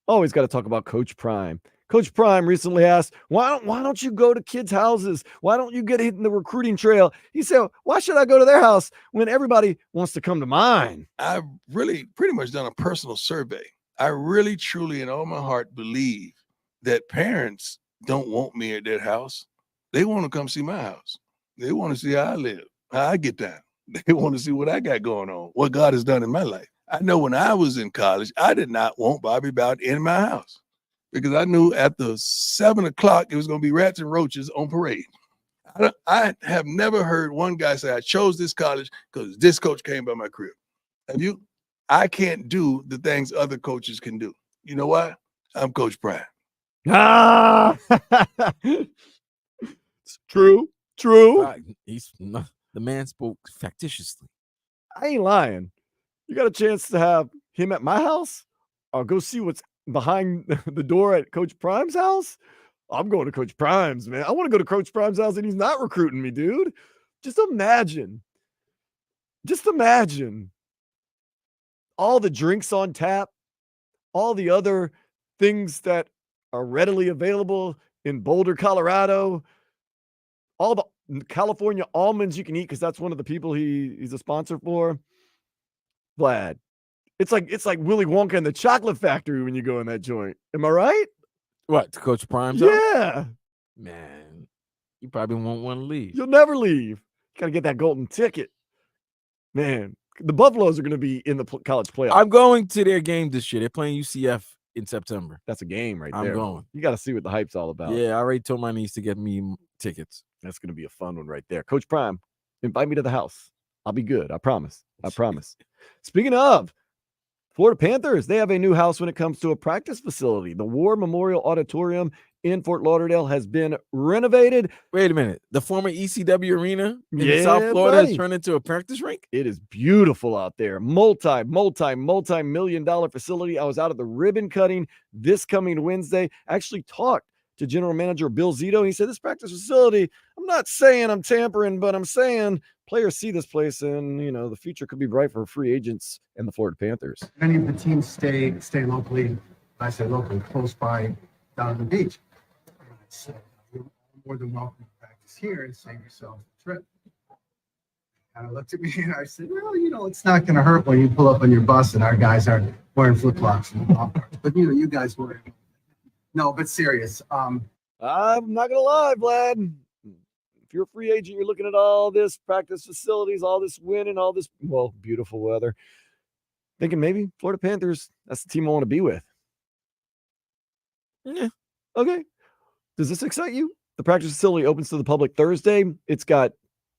always got to talk about Coach Prime. Coach Prime recently asked, why don't you go to kids' houses? Why don't you get hitting the recruiting trail? He said, why should I go to their house when everybody wants to come to mine? I've really pretty much done a personal survey. I really, truly, in all my heart, believe that parents don't want me at their house. They want to come see my house. They want to see how I live, how I get down. They want to see what I got going on, what God has done in my life. I know when I was in college, I did not want Bobby Bowden in my house, because I knew at the 7 o'clock it was going to be rats and roaches on parade. I have never heard one guy say, I chose this college because this coach came by my crib. Have you? I can't do the things other coaches can do. You know why? I'm Coach Prime. True. The man spoke factitiously. I ain't lying. You got a chance to have him at my house? I'll go see what's behind the door at Coach Prime's house. I'm going to Coach Prime's, man. I want to go to Coach Prime's house and he's not recruiting me, dude. Just imagine all the drinks on tap, all the other things that are readily available in Boulder, Colorado, all the California almonds you can eat, because that's one of the people he's a sponsor for. Vlad, it's like Willy Wonka and the Chocolate Factory when you go in that joint. Am I right? What, to Coach Prime's? Yeah. Man, you probably won't want to leave. You'll never leave. You got to get that golden ticket. Man, the Buffaloes are going to be in the college playoff. I'm going to their game this year. They're playing UCF in September. That's a game right there. I'm going. You got to see what the hype's all about. Yeah, I already told my niece to get me tickets. That's going to be a fun one right there. Coach Prime, invite me to the house. I'll be good. I promise. Speaking of Florida Panthers, they have a new house when it comes to a practice facility. The War Memorial Auditorium in Fort Lauderdale has been renovated. Wait a minute. The former ECW arena in South Florida has turned into a practice rink? It is beautiful out there. Multi-million-dollar facility. I was out at the ribbon cutting this coming Wednesday. I actually talked to General Manager Bill Zito. He said, this practice facility, I'm not saying I'm tampering, but I'm saying players see this place and, you know, the future could be bright for free agents and the Florida Panthers. Many of the teams stay locally, I say locally, close by down at the beach. So you're more than welcome to practice here and save yourself a trip. And I looked at me and I said, well, you know, it's not going to hurt when you pull up on your bus and our guys are wearing flip-flops and pop-tarts. But, you know, you guys were. No, but serious. I'm not going to lie, Vlad. If you're a free agent, you're looking at all this practice facilities, all this winning, all this, well, beautiful weather. Thinking maybe Florida Panthers, that's the team I want to be with. Yeah. Okay. Does this excite you? The practice facility opens to the public Thursday. It's got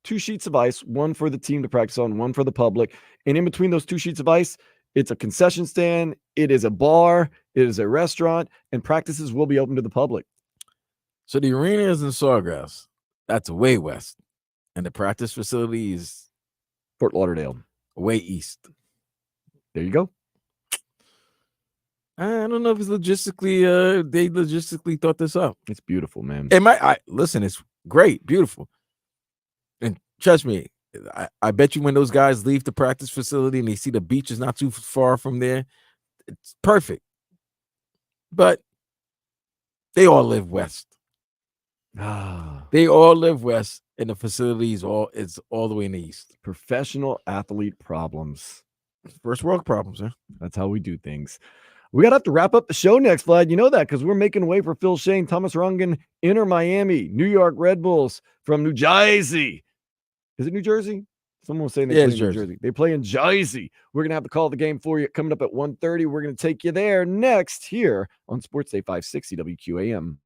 2 sheets of ice, one for the team to practice on, one for the public. And in between those 2 sheets of ice, it's a concession stand, it is a bar, it is a restaurant, and practices will be open to the public. So the arena is in Sawgrass. That's way west. And the practice facility is Fort Lauderdale. Way east. There you go. I don't know if it's logistically, they logistically thought this up. It's beautiful, man. Listen, it's great, beautiful. And trust me, I bet you when those guys leave the practice facility and they see the beach is not too far from there, it's perfect. But they all live west. They all live west. and the facility is all the way in the east. Professional athlete problems. First world problems, huh? That's how we do things. We got to have to wrap up the show next, Vlad. You know that because we're making way for Phil Schoen, Thomas Rungan, Inter Miami, New York Red Bulls from New Jersey. Is it New Jersey? Someone was saying they play in New Jersey. They play in Jersey. We're going to have to call the game for you coming up at 1:30. We're going to take you there next here on Sports Day 560 WQAM.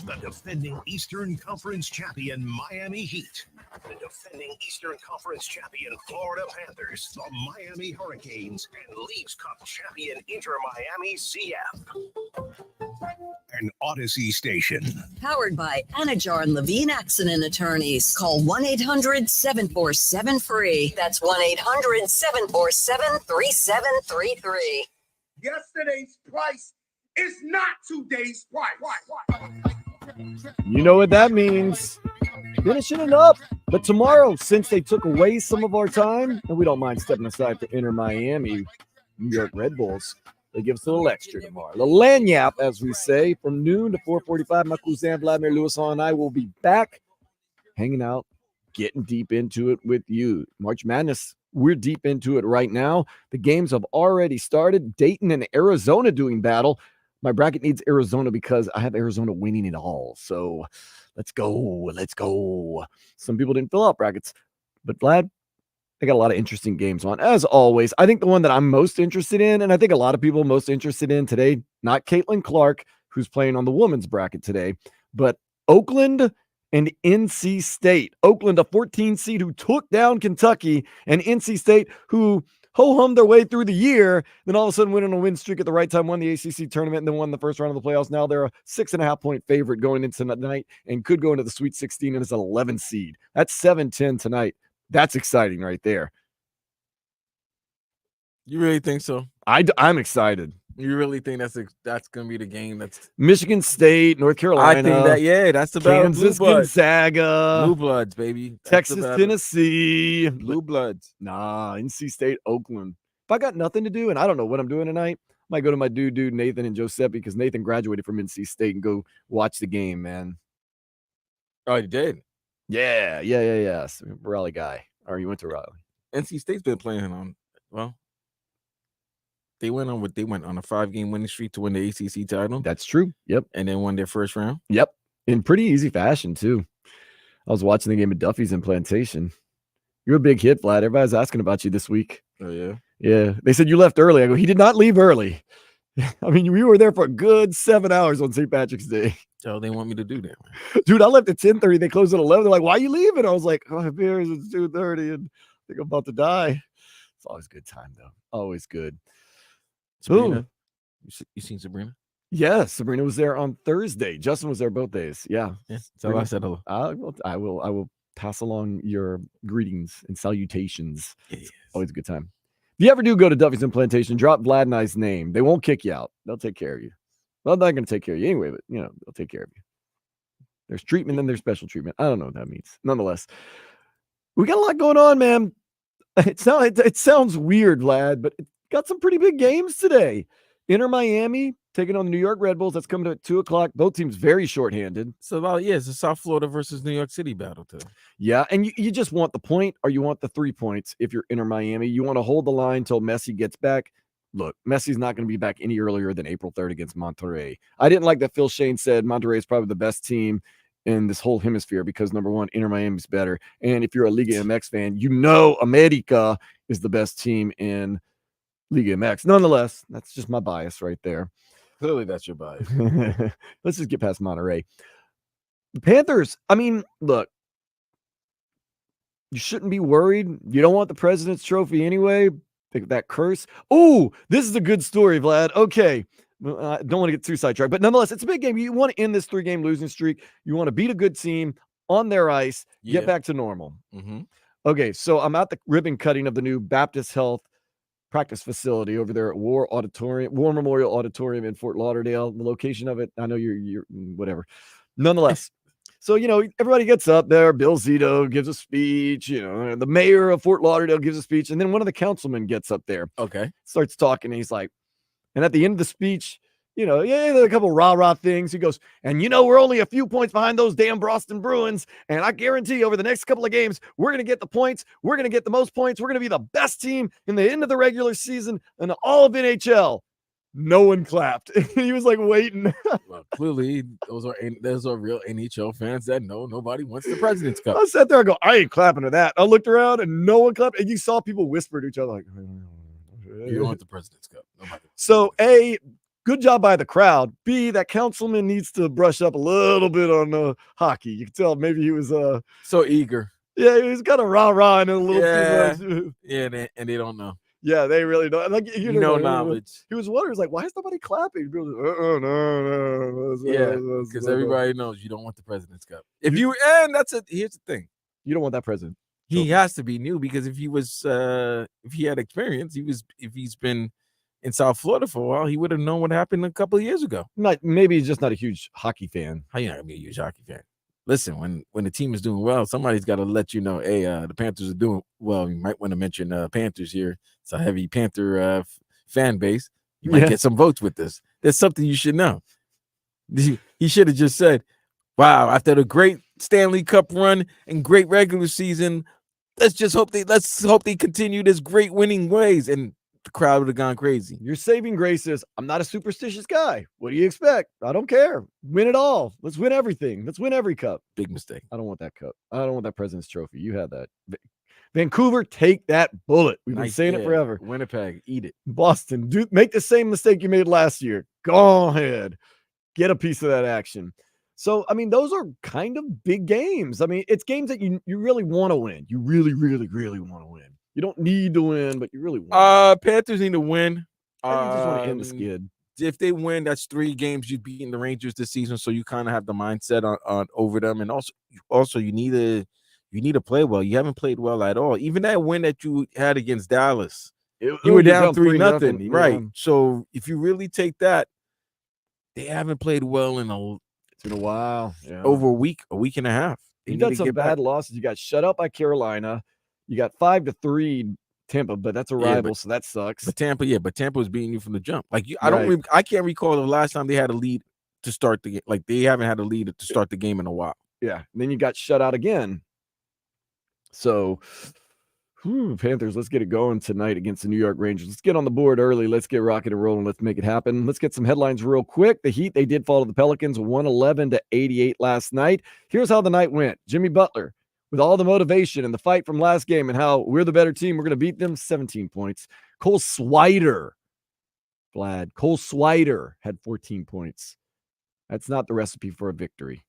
The defending Eastern Conference champion Miami Heat. The defending Eastern Conference champion Florida Panthers. The Miami Hurricanes. And Leagues Cup champion Inter Miami CF. An Odyssey station. Powered by Anajar and Levine Accident Attorneys. Call 1-800-747-FREE. That's 1-800-747-3733. Yesterday's price is not today's price. You know what that means. Finishing it up. But tomorrow, since they took away some of our time, and we don't mind stepping aside for Inter Miami, New York Red Bulls, they give us a little extra tomorrow. The lanyap, as we say, from noon to 4:45. Michael Zan, Vladimir Lewis, and I will be back hanging out, getting deep into it with you. March Madness, we're deep into it right now. The games have already started. Dayton and Arizona doing battle. My bracket needs Arizona because I have Arizona winning it all. So let's go. Let's go. Some people didn't fill out brackets, but Vlad, I got a lot of interesting games on. As always, I think the one that I'm most interested in, and I think a lot of people most interested in today, not Caitlin Clark, who's playing on the women's bracket today, but Oakland and NC State. Oakland, a 14 seed who took down Kentucky, and NC State, who ho-hummed their way through the year, then all of a sudden went on a win streak at the right time, won the ACC tournament, and then won the first round of the playoffs. Now they're a 6.5-point favorite going into tonight and could go into the Sweet 16 and is an 11 seed. That's 7-10 tonight. That's exciting right there. You really think so? I'm excited. You really think that's going to be the game? That's Michigan State, North Carolina. I think that, yeah, that's the Kansas, Gonzaga. Blue Bloods, baby. That's Texas, Tennessee. Blue Bloods. Nah, NC State, Oakland. If I got nothing to do and I don't know what I'm doing tonight, I might go to my dude Nathan and Giuseppe because Nathan graduated from NC State and go watch the game, man. Oh, you did? Yeah. So, Raleigh guy. Or you went to Raleigh. NC State's been playing on, well, they went on a 5-game winning streak to win the ACC title. That's true. Yep. And then won their first round. Yep. In pretty easy fashion, too. I was watching the game at Duffy's in Plantation. You're a big hit, Vlad. Everybody's asking about you this week. Oh, yeah? Yeah. They said you left early. I go, he did not leave early. I mean, we were there for a good 7 hours on St. Patrick's Day. So they want me to do that. Dude, I left at 10:30. They closed at 11. They're like, why are you leaving? I was like, oh, I have beers. It's 2:30 and I think I'm about to die. It's always a good time, though. Always good. Sabrina. You seen Sabrina? Yeah, Sabrina was there on Thursday. Justin was there both days. Yeah. So I said hello. I will pass along your greetings and salutations. Yes. Always a good time. If you ever do go to Duffy's and Plantation, drop Vlad and I's name. They won't kick you out. They'll take care of you. Well, they're not going to take care of you anyway, but, they'll take care of you. There's treatment, then there's special treatment. I don't know what that means. Nonetheless, we got a lot going on, man. It sounds weird, Vlad, but it got some pretty big games today. Inter Miami taking on the New York Red Bulls. That's coming at 2:00. Both teams very shorthanded. So, it's a South Florida versus New York City battle, too. Yeah, and you just want the point or you want the 3 points if you're Inter Miami. You want to hold the line until Messi gets back. Look, Messi's not going to be back any earlier than April 3rd against Monterrey. I didn't like that Phil Schoen said Monterrey is probably the best team in this whole hemisphere because, number one, Inter Miami's better. And if you're a Liga MX fan, America is the best team in Liga MX. Nonetheless, that's just my bias right there. Clearly, that's your bias. Let's just get past Monterrey. The Panthers, I mean, look, you shouldn't be worried. You don't want the President's Trophy anyway. That curse. Oh, this is a good story, Vlad. Okay. I don't want to get too sidetracked, but nonetheless, it's a big game. You want to end this 3-game losing streak. You want to beat a good team on their ice, get back to normal. Mm-hmm. Okay, so I'm at the ribbon cutting of the new Baptist Health practice facility over there at War Memorial Auditorium in Fort Lauderdale. The location of it, I know you're whatever. Nonetheless, so, everybody gets up there. Bill Zito gives a speech. The mayor of Fort Lauderdale gives a speech. And then one of the councilmen gets up there. Okay. Starts talking. And he's like, and at the end of the speech, there are a couple rah-rah things. He goes, and we're only a few points behind those damn Boston Bruins. And I guarantee over the next couple of games, we're going to get the points. We're going to get the most points. We're going to be the best team in the end of the regular season in all of NHL. No one clapped. He was like waiting. Well, clearly, those are real NHL fans that know nobody wants the President's Cup. I sat there and go, I ain't clapping to that. I looked around and no one clapped. And you saw people whisper to each other like, you don't want the President's Cup. Nobody. So, good job by the crowd. B, that councilman needs to brush up a little bit on hockey. You can tell maybe he was so eager. Yeah, he was kind of rah-rah and a little too much. Yeah, and they don't know. Yeah, they really don't. Like no knowledge. He was wondering, like, why is nobody clapping? No. Yeah, because everybody knows you don't want the President's Cup. Here's the thing. You don't want that president. He has to be new because if he had experience, if he's been in South Florida for a while, he would have known what happened a couple of years ago. Maybe he's just not a huge hockey fan. How you not gonna be a huge hockey fan? Listen, when the team is doing well, somebody's got to let you know, hey, the Panthers are doing well. You might want to mention Panthers here. It's a heavy Panther fan base. You might get some votes with this. There's something you should know. He should have just said, wow, after the great Stanley Cup run and great regular season, let's hope they continue this great winning ways. And the crowd would have gone crazy. Your saving grace is, I'm not a superstitious guy. What do you expect? I don't care. Win it all. Let's win everything. Let's win every cup. Big mistake. I don't want that cup. I don't want that President's Trophy. You had that. Vancouver, take that bullet. We've been saying it forever. Winnipeg, eat it. Boston, make the same mistake you made last year. Go ahead. Get a piece of that action. So, I mean, those are kind of big games. I mean, it's games that you really want to win. You really, really, really want to win. You don't need to win, but you really want. Panthers need to win. I just want to end the skid. If they win, that's 3 games you've beaten the Rangers this season, so you kind of have the mindset on over them. And also you need to play well. You haven't played well at all. Even that win that you had against Dallas, you were down 3-0, right? So if you really take that, they haven't played well in a while. Yeah. Over a week and a half. You've done some bad losses. You got shut out by Carolina. You got 5-3 Tampa, but that's a rival, so that sucks. But Tampa was beating you from the jump. Like I can't recall the last time they had a lead to start the game. Like they haven't had a lead to start the game in a while. Yeah. And then you got shut out again. So Panthers, let's get it going tonight against the New York Rangers. Let's get on the board early. Let's get rocking and rolling. Let's make it happen. Let's get some headlines real quick. The Heat, they did fall to the Pelicans 111-88 last night. Here's how the night went. Jimmy Butler, with all the motivation and the fight from last game and how we're the better team, we're going to beat them, 17 points. Cole Swider had 14 points. That's not the recipe for a victory.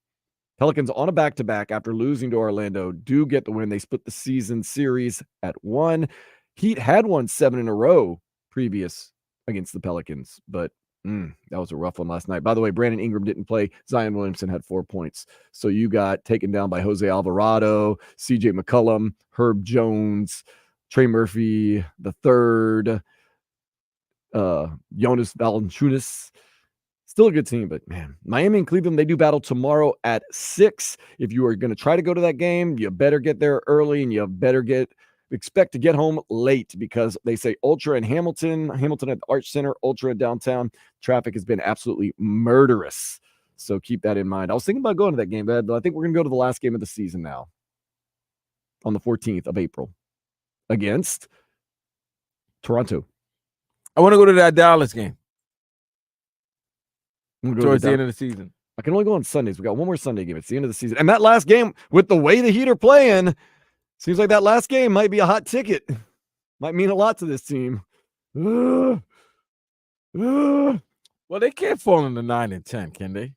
Pelicans on a back-to-back after losing to Orlando do get the win. They split the season series at 1. Heat had won 7 in a row previous against the Pelicans, but that was a rough one last night. By the way, Brandon Ingram didn't play. Zion Williamson had 4 points. So you got taken down by Jose Alvarado, CJ McCollum, Herb Jones, Trey Murphy III, Jonas Valanciunas. Still a good team, but man, Miami and Cleveland, they do battle tomorrow at 6. If you are going to try to go to that game, you better get there early and you better expect to get home late because they say Ultra in Hamilton at the Arch Center, Ultra in downtown. Traffic has been absolutely murderous. So keep that in mind. I was thinking about going to that game, but I think we're going to go to the last game of the season now on the 14th of April against Toronto. I want to go to that Dallas game. Towards the end of the season. I can only go on Sundays. We got one more Sunday game. It's the end of the season. And that last game, with the way the Heat are playing, seems like that last game might be a hot ticket. Might mean a lot to this team. Well, they can't fall in the 9 and 10, can they?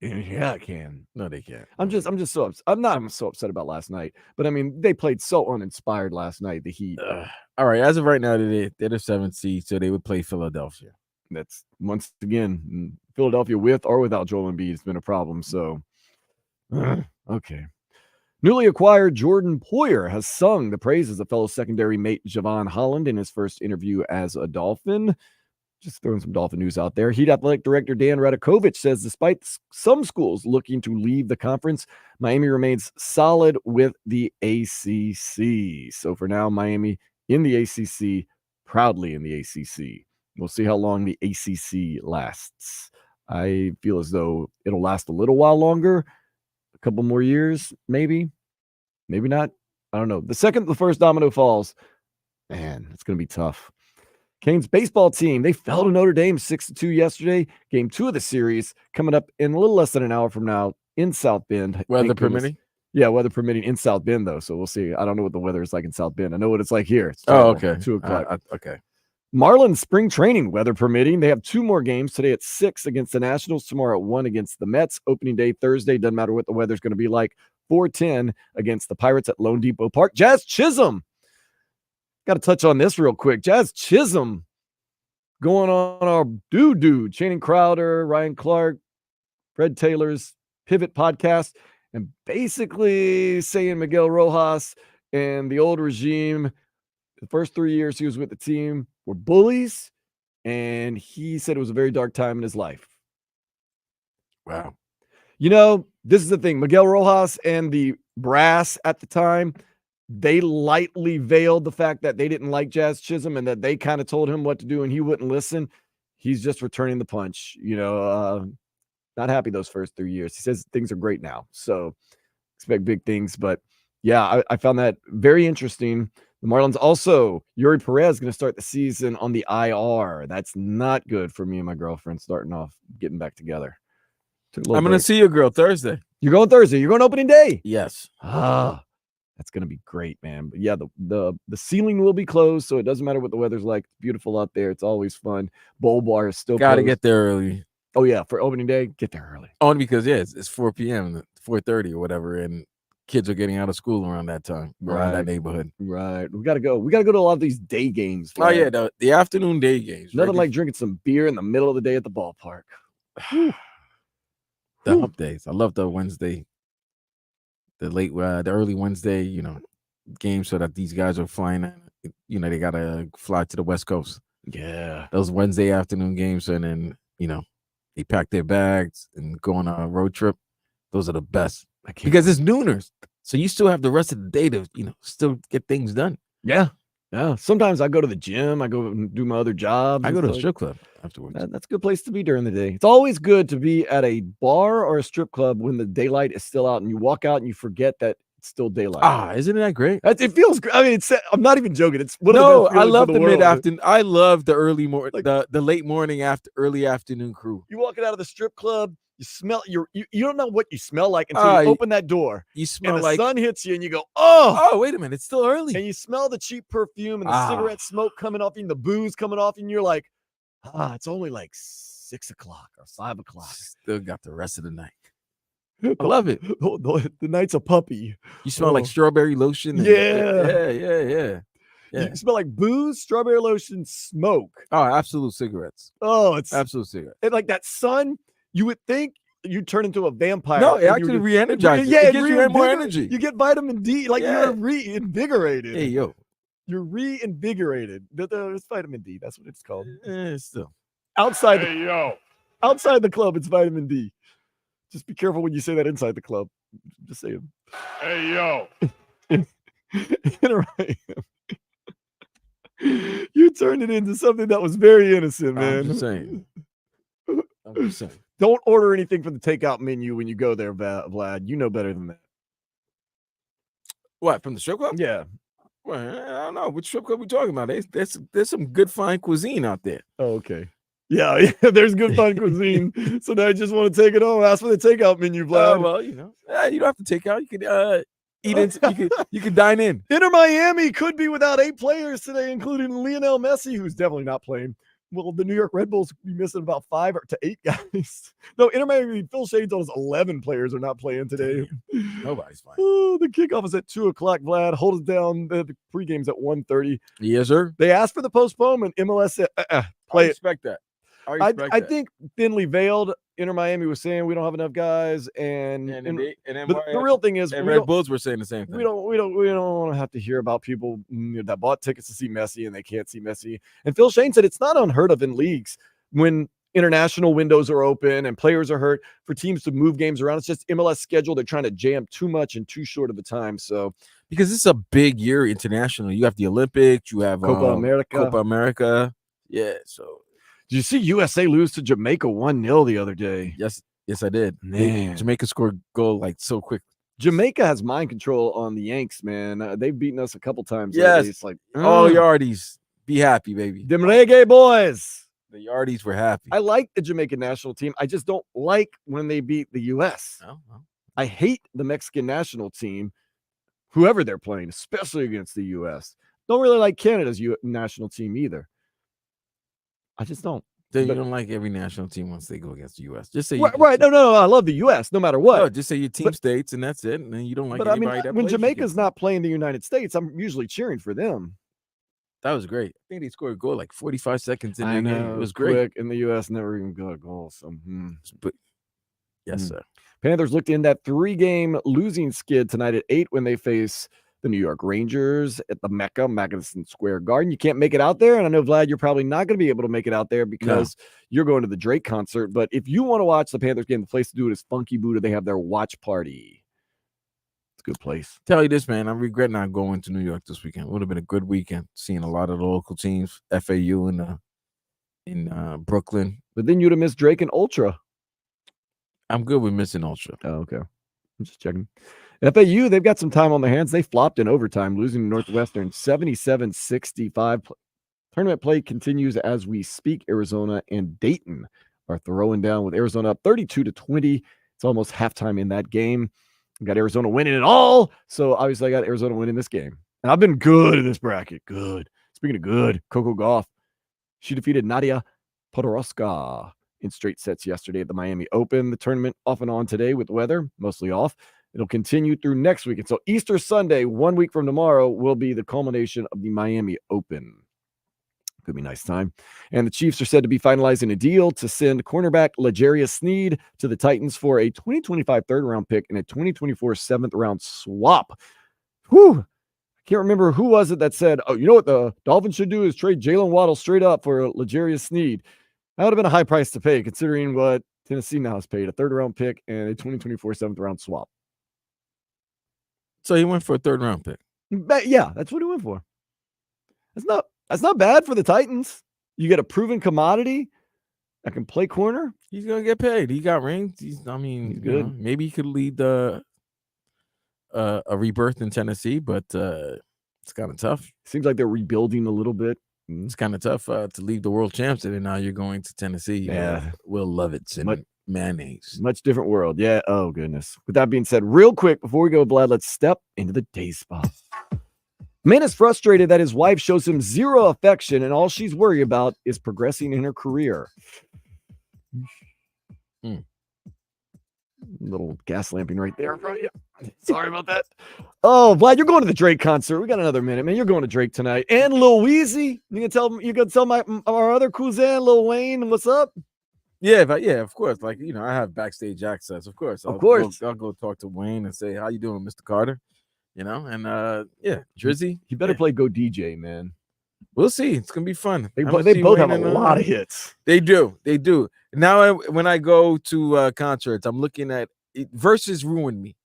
Yeah, it can. No, they can't. I'm so upset. I'm so upset about last night. But I mean, they played so uninspired last night, the Heat. All right, as of right now, they're the 7th seed, so they would play Philadelphia. That's once again Philadelphia with or without Joel Embiid has been a problem. So, okay. Newly acquired Jordan Poyer has sung the praises of fellow secondary mate Javon Holland in his first interview as a Dolphin. Just throwing some Dolphin news out there. Heat athletic director Dan Radakovich says despite some schools looking to leave the conference, Miami remains solid with the ACC. So for now, Miami in the ACC, proudly in the ACC. We'll see how long the ACC lasts. I feel as though it'll last a little while longer, a couple more years, maybe not. I don't know. The second the first domino falls, man, it's going to be tough. Canes baseball team, they fell to Notre Dame 6-2 yesterday. Game 2 of the series coming up in a little less than an hour from now in South Bend. Weather permitting? Yeah, weather permitting in South Bend, though. So we'll see. I don't know what the weather is like in South Bend. I know what it's like here. It's okay. 2 o'clock. Okay. Marlins spring training, weather permitting. They have 2 more games today at 6 against the Nationals, tomorrow at 1 against the Mets. Opening day Thursday, doesn't matter what the weather's going to be like. 4:10 against the Pirates at Lone Depot Park. Jazz Chisholm. Got to touch on this real quick. Jazz Chisholm going on our dude, Channing Crowder, Ryan Clark, Fred Taylor's Pivot podcast, and basically saying Miguel Rojas and the old regime, the first 3 years he was with the team, were bullies, and he said it was a very dark time in his life. Wow. You know, this is the thing. Miguel Rojas and the brass at the time, they lightly veiled the fact that they didn't like Jazz Chisholm and that they kind of told him what to do and he wouldn't listen. He's just returning the punch. Not happy those first 3 years. He says things are great now, so expect big things. But yeah, I found that very interesting. The Marlins also, Yuri Perez going to start the season on the IR. That's not good for me and my girlfriend starting off getting back together. I'm going to see your girl Thursday. You're going Thursday. You're going opening day. Yes. That's going to be great, man. But yeah, the ceiling will be closed, so it doesn't matter what the weather's like. It's beautiful out there. It's always fun. Bowl bar is still Got to closed. get there early. Oh, yeah, for opening day, get there early. Only because, it's 4 p.m., 4:30 or whatever, and kids are getting out of school around that time, around that neighborhood. Right. We got to go. We got to go to a lot of these day games. Oh, yeah, the afternoon day games. Nothing like drinking some beer in the middle of the day at the ballpark. The hump days. I love the Wednesday, the early Wednesday, games so that these guys are flying. They got to fly to the West Coast. Yeah. Those Wednesday afternoon games, and then, they pack their bags and go on a road trip. Those are the best because it's nooners. So you still have the rest of the day to, still get things done. Yeah. Yeah. Sometimes I go to the gym. I go and do my other jobs. I go to a strip club afterwards. That's a good place to be during the day. It's always good to be at a bar or a strip club when the daylight is still out and you walk out and you forget that it's still daylight. Isn't that great? It feels great. I mean, I'm not even joking. It's one of the best I love the world. mid-afternoon. I love the early morning, the late morning early afternoon crew. You walking out of the strip club, you smell you don't know what you smell like until you open that door. You smell and like the sun hits you and you go, oh, wait a minute, it's still early. And you smell the cheap perfume and the cigarette smoke coming off you and the booze coming off you, and you're like, it's only like 6 o'clock or 5 o'clock. Still got the rest of the night. I love it. The night's a puppy. You smell like strawberry lotion. Yeah. You smell like booze, strawberry lotion, smoke. Oh, absolute cigarettes. Oh, it's absolute cigarettes. And like that sun, you would think you turn into a vampire. No, it actually re-energizes. Yeah, it gives you more energy. You get vitamin D. Like you're reinvigorated. Hey, yo. You're reinvigorated. It's vitamin D. That's what it's called. Still. Outside the club, it's vitamin D. Just be careful when you say that inside the club. Just say it. Hey, yo. You turned it into something that was very innocent, man. I'm just saying. Don't order anything from the takeout menu when you go there, Vlad. You know better than that. What, from the strip club? Yeah. Well, I don't know. Which strip club we talking about? There's some good fine cuisine out there. Oh, okay. Yeah, there's good fine cuisine. So now I just want to take it home. Ask for the takeout menu, Vlad. Well, you don't have to take out. You could eat in. You could dine in. Inter Miami could be without 8 players today, including Lionel Messi, who's definitely not playing. Well, the New York Red Bulls could be missing about 5 to 8 guys. No, Inter Miami, Phil Schoen told us 11 players are not playing today. Nobody's playing. Oh, the kickoff is at 2 o'clock, Vlad. Hold it down. The pregame's at 1:30. Yes, sir. They asked for the postponement. MLS said, play I respect that. I think thinly veiled. Inter Miami was saying we don't have enough guys, and the real thing is, Red Bulls were saying the same thing. We don't want to have to hear about people that bought tickets to see Messi and they can't see Messi. And Phil Schoen said it's not unheard of in leagues when international windows are open and players are hurt for teams to move games around. It's just MLS schedule. They're trying to jam too much in too short of a time. So because it's a big year international, you have the Olympics, you have Copa America. Yeah, so. Did you see USA lose to Jamaica 1-0 the other day? Yes, I did. Man, Jamaica scored goal like so quick. Jamaica has mind control on the Yanks, man. They've beaten us a couple times. Yes, lately. It's like Yardies, be happy, baby. Them reggae boys. The Yardies were happy. I like the Jamaican national team. I just don't like when they beat the U.S. Oh. I hate the Mexican national team, whoever they're playing, especially against the U.S. Don't really like Canada's national team either. I just don't. Then you But- don't like every national team once they go against the U.S. Just say Right. No. I love the U.S. no matter what. No, just say your team But- states and that's it. And then you don't like But I mean, anybody that when plays Jamaica's against not playing the United States, I'm usually cheering for them. them. That was great. I think they scored a goal like 45 seconds in I the know game. It was great. quick, and the U.S. never even got a goal. So, But yes, Hmm. sir. Panthers looked in that 3-game losing skid tonight at 8 when they face the New York Rangers at the Mecca, Madison Square Garden. You can't make it out there, and I know, Vlad, you're probably not going to be able to make it out there because you're going to the Drake concert. But if you want to watch the Panthers game, the place to do it is Funky Buddha. They have their watch party. It's a good place. Tell you this, man, I regret not going to New York this weekend. It would have been a good weekend, seeing a lot of the local teams, FAU in Brooklyn. But then you'd have missed Drake and Ultra. I'm good with missing Ultra. Oh, okay. I'm just checking. FAU, they've got some time on their hands. They flopped in overtime, losing to Northwestern 77-65. Tournament play continues as we speak. Arizona and Dayton are throwing down with Arizona up 32-20. It's almost halftime in that game. We got Arizona winning it all. So obviously I got Arizona winning this game. And I've been good in this bracket. Good. Speaking of good, Coco Gauff. She defeated Nadia Podoroska in straight sets yesterday at the Miami Open. The tournament off and on today with weather, mostly off. It'll continue through next week. And so Easter Sunday, 1 week from tomorrow, will be the culmination of the Miami Open. Could be a nice time. And the Chiefs are said to be finalizing a deal to send cornerback L'Jarius Sneed to the Titans for a 2025 third-round pick and a 2024 seventh-round swap. Whew. I can't remember who was it that said, oh, you know what the Dolphins should do is trade Jalen Waddle straight up for L'Jarius Sneed. That would have been a high price to pay considering what Tennessee now has paid, a third-round pick and a 2024 seventh-round swap. So he went for a third-round pick. But yeah, that's what he went for. That's not bad for the Titans. You get a proven commodity that can play corner. He's gonna get paid. He got rings. He's good. Maybe he could lead a rebirth in Tennessee, but it's kind of tough. Seems like they're rebuilding a little bit. It's kind of tough to leave the world champs, and now you're going to Tennessee. Yeah. Will Levitt's and mayonnaise. Much different world. Yeah. Oh, goodness. With that being said, real quick, before we go, Vlad, let's step into the day spot. Man is frustrated that his wife shows him zero affection, and all she's worried about is progressing in her career. Little gas lamping right there in front of you. Sorry about that. Oh, Vlad, you're going to the Drake concert. We got another minute, man. You're going to Drake tonight. And Lil Weezy. You can tell our other cousin, Lil Wayne, what's up? Yeah, of course. Like, I have backstage access. Of course. I'll go talk to Wayne and say, how you doing, Mr. Carter? And Drizzy. You better play Go DJ, man. We'll see. It's gonna be fun. They both have a lot of hits. They do. Now, when I go to concerts, I'm looking at it. Verses ruined me.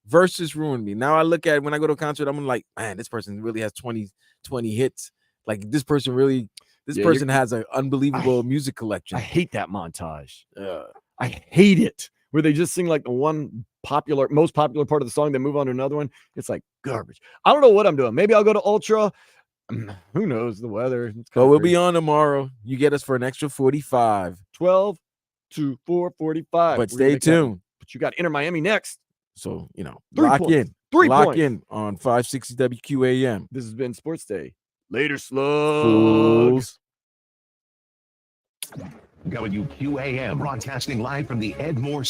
Now I look at it, when I go to a concert, I'm like, man, this person really has 20 hits. Like this person has an unbelievable music collection. I hate that montage. I hate it. Where they just sing like the most popular part of the song, then move on to another one. It's like garbage. I don't know what I'm doing. Maybe I'll go to Ultra. Who knows the weather? But we'll be on tomorrow. You get us for an extra 45. 12 to 4:45. But stay tuned. But you got Inter Miami next. So, lock in. Lock in on 560 WQAM. This has been Sports Day. Later, slugs. WQAM broadcasting live from the Ed Moore